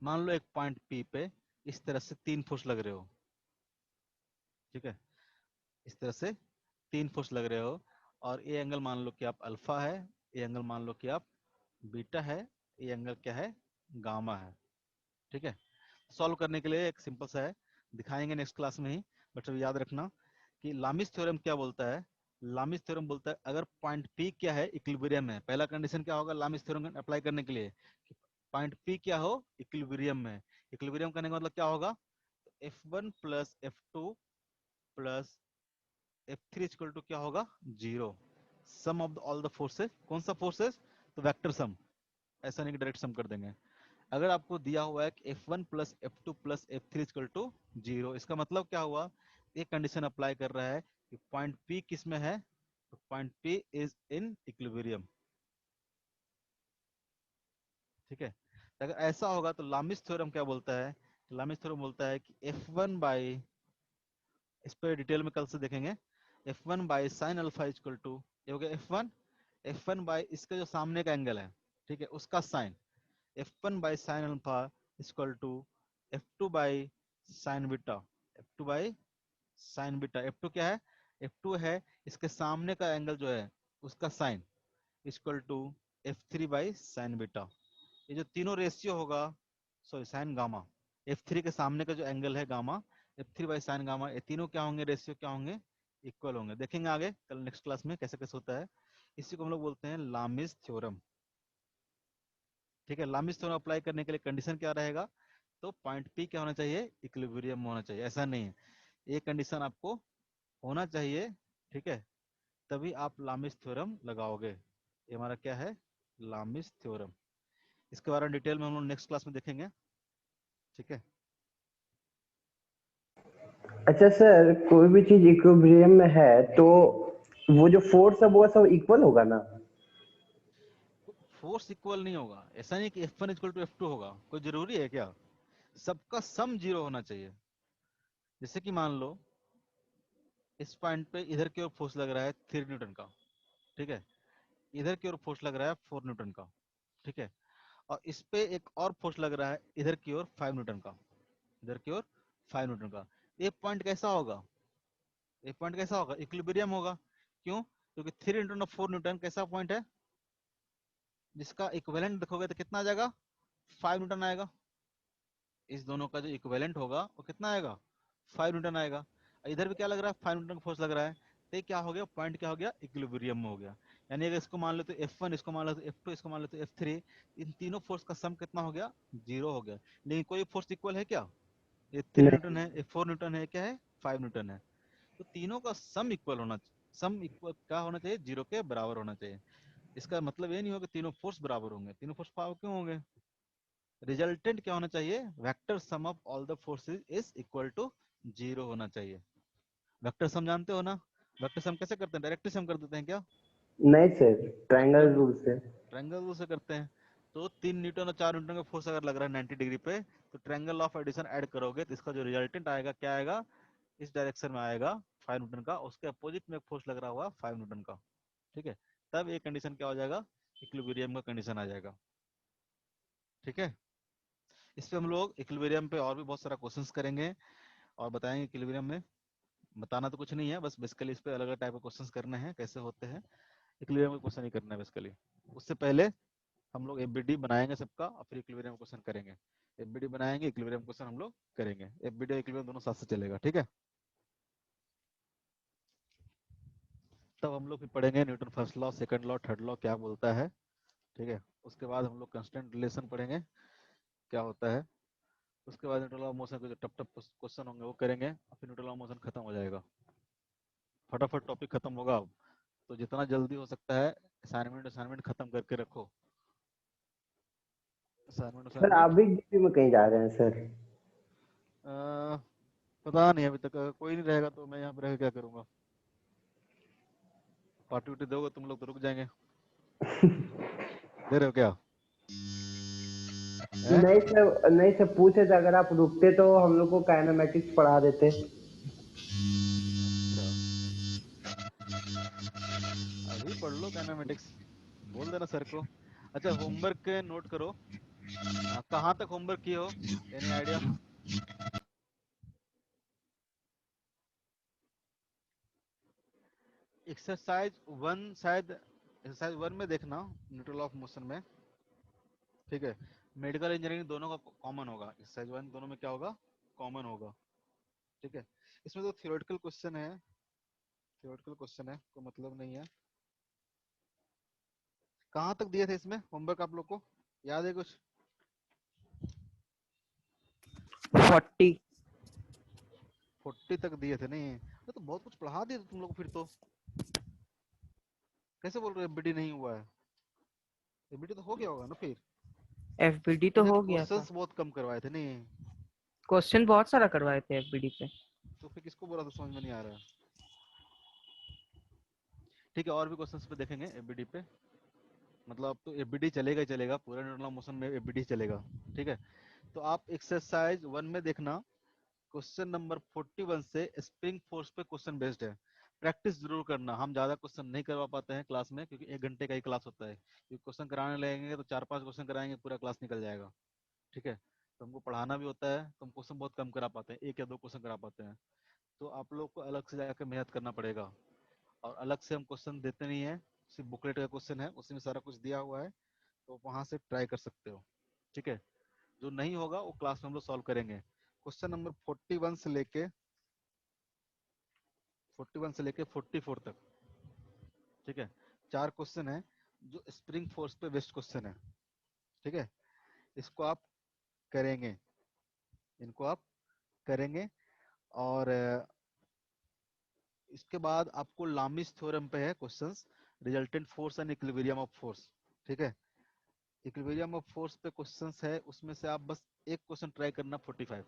मान लो एक पॉइंट P पे इस तरह से तीन फोर्स लग रहे हो, ठीक है। इस तरह से तीन फोर्स लग रहे हो, और ये एंगल मान लो कि आप अल्फा है, ये एंगल मान लो कि आप बीटा है, ये एंगल क्या है? गामा है, ठीक है। सॉल्व करने के लिए एक सिंपल सा है, दिखाएंगे नेक्स्ट क्लास में ही, बट अब याद रखना कि लामिस थ्योरम क्या बोलता है। लामिस थ्योरम बोलता है अगर पॉइंट P क्या है? इक्विलिब्रियम है। पहला कंडीशन क्या होगा लामिस थ्योरम अप्लाई करने के लिए? कि पॉइंट P क्या हो? इक्विलिब्रियम में। इक्विलिब्रियम करने का मतलब क्या होगा? F1 plus F2 plus F3 equal to क्या होगा? Zero. Sum of all the forces, कौन सा फोर्सेस, तो वेक्टर सम, ऐसा नहीं कि डायरेक्ट सम कर देंगे। अगर आपको दिया हुआ है कि F1 plus F2 plus F3 equal to 0, इसका मतलब क्या हुआ, एक कंडीशन अप्लाई कर रहा है कि पॉइंट P किस में है, तो point P is in equilibrium. ठीक है, तो अगर ऐसा होगा तो लामिस थ्योरम क्या बोलता है, लामिस थ्योरम बोलता है कि F1 बाई, इस पर डिटेल में कल से देखेंगे, F1 by sine alpha equal to, ये हो गया F1, F1 बाई इसके जो सामने का एंगल है, ठीक है, उसका sine, F1 by sine alpha equal to F2 by sine beta, F2 by sine beta, F2 क्या है, F2 है इसके सामने का एंगल जो है उसका sine, equal to F3 by sine beta. ये जो तीनों रेशियो होगा, सॉरी साइन गामा, F3 के सामने का जो एंगल है gamma, F3 by sign gamma, ये तीनों क्या होंगे, रेशियो क्या होंगे, इक्वल होंगे। देखेंगे आगे कल नेक्स्ट क्लास में कैसे कैसे होता है। इसी को हम लोग बोलते हैं लामिस थ्योरम। ठीक है, लामिस थ्योरम अप्लाई करने के लिए कंडीशन क्या रहेगा, तो पॉइंट पी क्या होना चाहिए, इक्विलिब्रियम में होना चाहिए। ऐसा नहीं है, ये कंडीशन आपको होना चाहिए, ठीक है, तभी आप लामिस थ्योरम लगाओगे। ये हमारा क्या है, लामिस थ्योरम। इसके बारे में डिटेल में हम लोग नेक्स्ट क्लास में देखेंगे। ठीक है, अच्छा सर, कोई भी चीज इक्विलिब्रियम में है तो वो जो फोर्स है वो सब इक्वल होगा ना? फोर्स इक्वल नहीं होगा, ऐसा नहीं कि F1 इक्वल टू F2 होगा, कोई जरूरी है क्या, सबका सम जीरो होना चाहिए। जैसे कि मान लो इस पॉइंट पे इधर की ओर फोर्स लग रहा है 3 न्यूटन का, ठीक है, इधर की ओर फोर्स लग रहा है 4 न्यूटन का, ठीक है, और इस पे एक और फोर्स लग रहा है इधर की ओर 5 न्यूटन का, इधर की ओर 5 न्यूटन का। ये पॉइंट कैसा होगा, ये पॉइंट कैसा होगा, इक्विलिब्रियम होगा। क्यों, क्योंकि 3 न्यूटन और 4 न्यूटन कैसा पॉइंट है, जिसका इक्विवेलेंट देखोगे तो कितना आ जाएगा, 5 न्यूटन आएगा। इस दोनों का जो इक्विवेलेंट होगा वो कितना आएगा, 5 न्यूटन आएगा। इधर भी क्या लग रहा है, 5 न्यूटन का फोर्स लग रहा है, तो ये क्या हो गया, पॉइंट क्या हो गया, इक्विलिब्रियम में हो गया। यानी अगर इसको मान लो तो F1, इसको मान लो तो F2, इसको मान लो तो F3, इन तीनों फोर्स का सम कितना हो गया, जीरो हो गया। लेकिन कोई फोर्स इक्वल है क्या, ये 3 न्यूटन नहीं। है, ये 4 न्यूटन है, क्या है, 5 न्यूटन है। तो तीनों का सम इक्वल होना, सम इक्वल क्या होना चाहिए, जीरो के बराबर होना चाहिए। इसका मतलब ये नहीं होगा तीनों फोर्स बराबर होंगे, तीनों फोर्स पावर क्यों होंगे, रिजल्टेंट क्या होना चाहिए, vector sum of all the forces is equal to zero होना चाहिए। वेक्टर सम जानते हो ना, वेक्टर सम कैसे करते हैं, डायरेक्टली सम कर देते हैं क्या, नहीं सर, तो फिर ट्रायंगल रूल से। ट्रायंगल रूल से करते हैं। तो 3 न्यूटन और 4 न्यूटन का फोर्स अगर लग रहा है 90 डिग्री पे, तो ट्रायंगल ऑफ एडिशन ऐड करोगे तो इसका जो रिजल्टेंट आएगा क्या आएगा, इस डायरेक्शन में आएगा 5 न्यूटन का, उसके अपोजिट में एक फोर्स लग रहा हुआ 5 न्यूटन का। ठीक है, तब ये कंडीशन क्या हो जाएगा, इक्विलिब्रियम का कंडीशन आ जाएगा। ठीक है, इस पे हम लोग इक्विलिब्रियम पे और भी बहुत सारा क्वेश्चंस करेंगे और बताएंगे। इक्विलिब्रियम में बताना तो कुछ नहीं है, बस बेसिकली इस पे अलग अलग टाइप के क्वेश्चंस करने हैं, कैसे होते हैं, इक्विलिब्रियम का क्वेश्चन ही करना है बेसिकली। उससे पहले हम लोग एफबीडी बनाएंगे सबका और फिर इक्विलिब्रियम क्वेश्चन करेंगे। एफबीडी बनाएंगे, इक्विलिब्रियम क्वेश्चन हम लोग करेंगे, एफबीडी और इक्विलिब्रियम दोनों साथ से चलेगा। ठीक है, तब हम लोग फिर पढ़ेंगे Newton first law, second law, third law क्या बोलता है। ठीक है, उसके बाद हम लोग कांस्टेंट रिलेशन पढ़ेंगे क्या होता है। उसके बाद न्यूटन लॉ ऑफ मोशन के जो टफ टफ क्वेश्चन होंगे वो करेंगे और फिर न्यूटन लॉ ऑफ मोशन खत्म हो जाएगा, फटाफट टॉपिक खत्म होगा। तो जितना जल्दी हो सकता है असाइनमेंट असाइनमेंट खत्म करके रखो, असाइनमेंट सर आप असाइनमेंट। भी डीपी में कहीं जा रहे हैं सर? पता नहीं अभी तक, कोई नहीं रहेगा तो मैं यहाँ पे रह के क्या करूँगा, पार्टी उटी दोगे तुम लोग तो रुक जाएंगे, दे रहे हो क्या है? नहीं सर, नहीं सर, पूछे थे अगर आप रुकते तो हम लोग को काइनेमेटिक्स पढ़ा देते। अच्छा, अभी पढ़ लो काइनेमेटिक्स, बोल देना सर को। अच्छा, होमवर्क नोट करो, कहाँ तक होमवर्क किए हो, एनी आइडिया? एक्सरसाइज 1 शायद, एक्सरसाइज 1 में देखना न्यूटन लॉ ऑफ मोशन में। ठीक है, मेडिकल इंजीनियरिंग दोनों का कॉमन होगा, एक्सरसाइज 1 दोनों में क्या होगा, कॉमन होगा। ठीक है, इसमें तो थियोरेटिकल क्वेश्चन है, थियोरेटिकल क्वेश्चन है, कोई मतलब नहीं है। कहाँ तक दिए थे इसमें होमवर्क आप लोग को, याद है कुछ? 40। 40 तक दिए थे, नहीं ये तो बहुत कुछ पढ़ा दिए थे तुम लोग फिर तो। कैसे बोल रहे हो एफबीडी नहीं हुआ है? एफबीडी तो हो गया होगा ना फिर। एफबीडी तो हो गया था, क्वेश्चंस बहुत कम करवाए थे नहीं, क्वेश्चन बहुत सारा करवाए थे एफबीडी पे। तो फिर किसको बोला तो समझ में नहीं आ रहा है। ठीक है, और भी क्वेश्चंस पे देखेंगे एफबीडी पे। मतलब अब तो एफबीडी चलेगा ही चलेगा, पूरे न्यूटन मोशन में एफबीडी चलेगा। ठीक है, तो आप एक्सरसाइज 1 में देखना, क्वेश्चन नंबर 41 से स्प्रिंग फोर्स पे क्वेश्चन बेस्ड है। प्रैक्टिस जरूर करना, हम ज्यादा क्वेश्चन नहीं करवा पाते हैं क्लास में, क्योंकि 1 घंटे का ही क्लास होता है। क्योंकि क्वेश्चन कराने लगेंगे तो 4-5 क्वेश्चन कराएंगे, पूरा क्लास निकल जाएगा। ठीक है, तो हमको पढ़ाना भी होता है, तो हम क्वेश्चन बहुत कम करा पाते हैं, 1 या 2 क्वेश्चन करा पाते हैं। तो आप लोग को अलग से जाकर मेहनत करना पड़ेगा, और अलग से हम क्वेश्चन देते नहीं है, सिर्फ बुकलेट का क्वेश्चन है, उसमें सारा कुछ दिया हुआ है, तो वहां से ट्राई कर सकते हो। ठीक है, जो नहीं होगा वो क्लास में हम लोग सॉल्व करेंगे। क्वेश्चन नंबर 41 से लेके 44 तक। ठीक है, 4 क्वेश्चन है जो स्प्रिंग फोर्स पे बेस्ड क्वेश्चन है। ठीक है, इसको आप करेंगे, इनको आप करेंगे। और इसके बाद आपको लामिस थ्योरम पे है questions, resultant force and equilibrium of force. ठीक है, इक्विलिब्रियम ऑफ फोर्स पे क्वेश्चंस है, उसमें से आप बस एक क्वेश्चन ट्राई करना 45।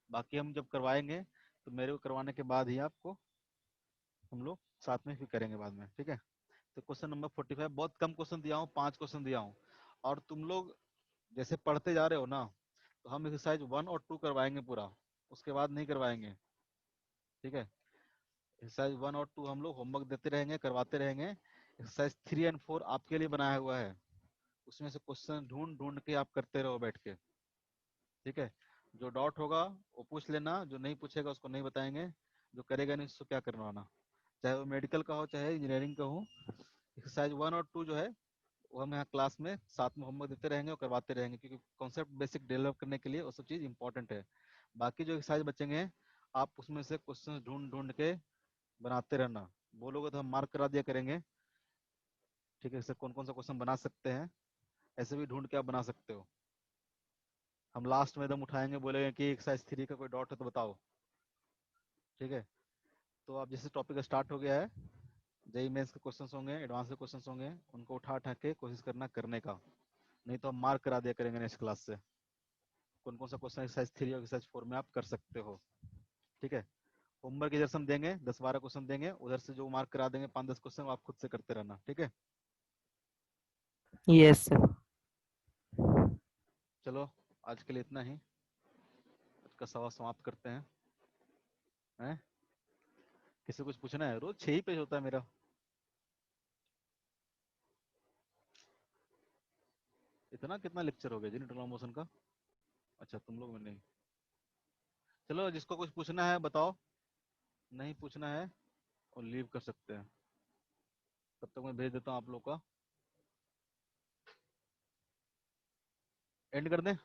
बाकी हम जब करवाएंगे तो मेरे को करवाने के बाद ही आपको हम लोग साथ में फिर करेंगे बाद में। ठीक है, तो क्वेश्चन नंबर 45 बहुत कम क्वेश्चन दिया हूँ, 5 क्वेश्चन दिया हूँ। और तुम लोग जैसे पढ़ते जा रहे हो ना, तो हम एक्सरसाइज 1 और 2 करवाएंगे पूरा, उसके बाद नहीं करवाएंगे। ठीक है, एक्सरसाइज 1 और 2 हम लोग होमवर्क देते रहेंगे, करवाते रहेंगे। एक्सरसाइज 3 एंड 4 आपके लिए बनाया हुआ है, उसमें से क्वेश्चन ढूंढ ढूंढ के आप करते रहो बैठ के। ठीक है, जो डाउट होगा वो पूछ लेना, जो नहीं पूछेगा उसको नहीं बताएंगे, जो करेगा नहीं उसको क्या करवाना, चाहे वो मेडिकल का हो चाहे इंजीनियरिंग का हो। एक्सरसाइज 1 और 2 जो है वो हम यहाँ क्लास में साथ में होमवर्क देते रहेंगे और करवाते रहेंगे, क्योंकि कॉन्सेप्ट बेसिक डेवलप करने के लिए वो सब चीज़ इंपॉर्टेंट है। बाकी जो एक्सरसाइज बचेंगे आप उसमें से क्वेश्चन ढूंढ ढूंढ के बनाते रहना, बोलोगे तो हम मार्क करा दिया करेंगे। ठीक है, सर कौन कौन सा क्वेश्चन बना सकते हैं, ऐसे भी ढूंढ के आप बना सकते हो। हम लास्ट में एकदम उठाएंगे, बोलेंगे कि एक्सरसाइज 3 का कोई डाउट है तो बताओ। ठीक है, तो अब जैसे टॉपिक स्टार्ट हो गया है, जेई मेंस के क्वेश्चंस होंगे, एडवांस के क्वेश्चंस होंगे, उनको उठा उठा के कोशिश करना करने का, नहीं तो हम मार्क करा दिया करेंगे नेक्स्ट क्लास से कौन कौन सा क्वेश्चन एक्सरसाइज 3 और एक्सरसाइज 4 में आप कर सकते हो। ठीक है, होमवर्क इधर से हम देंगे, 10-12 क्वेश्चन देंगे, उधर से जो मार्क करा देंगे 5-10 क्वेश्चन आप खुद से करते रहना। ठीक है, यस सर। चलो आज के लिए इतना ही, आज का सवाल समाप्त करते हैं? किसी कुछ पूछना है? रोज 6 ही पेज होता है मेरा। इतना कितना लेक्चर हो गया जी न्यूटन मोशन का? अच्छा तुम लोग में नहीं। चलो जिसको कुछ पूछना है बताओ, नहीं पूछना है और लीव कर सकते हैं। तब तक मैं भेज देता हूँ आप लोग का, एंड कर दें।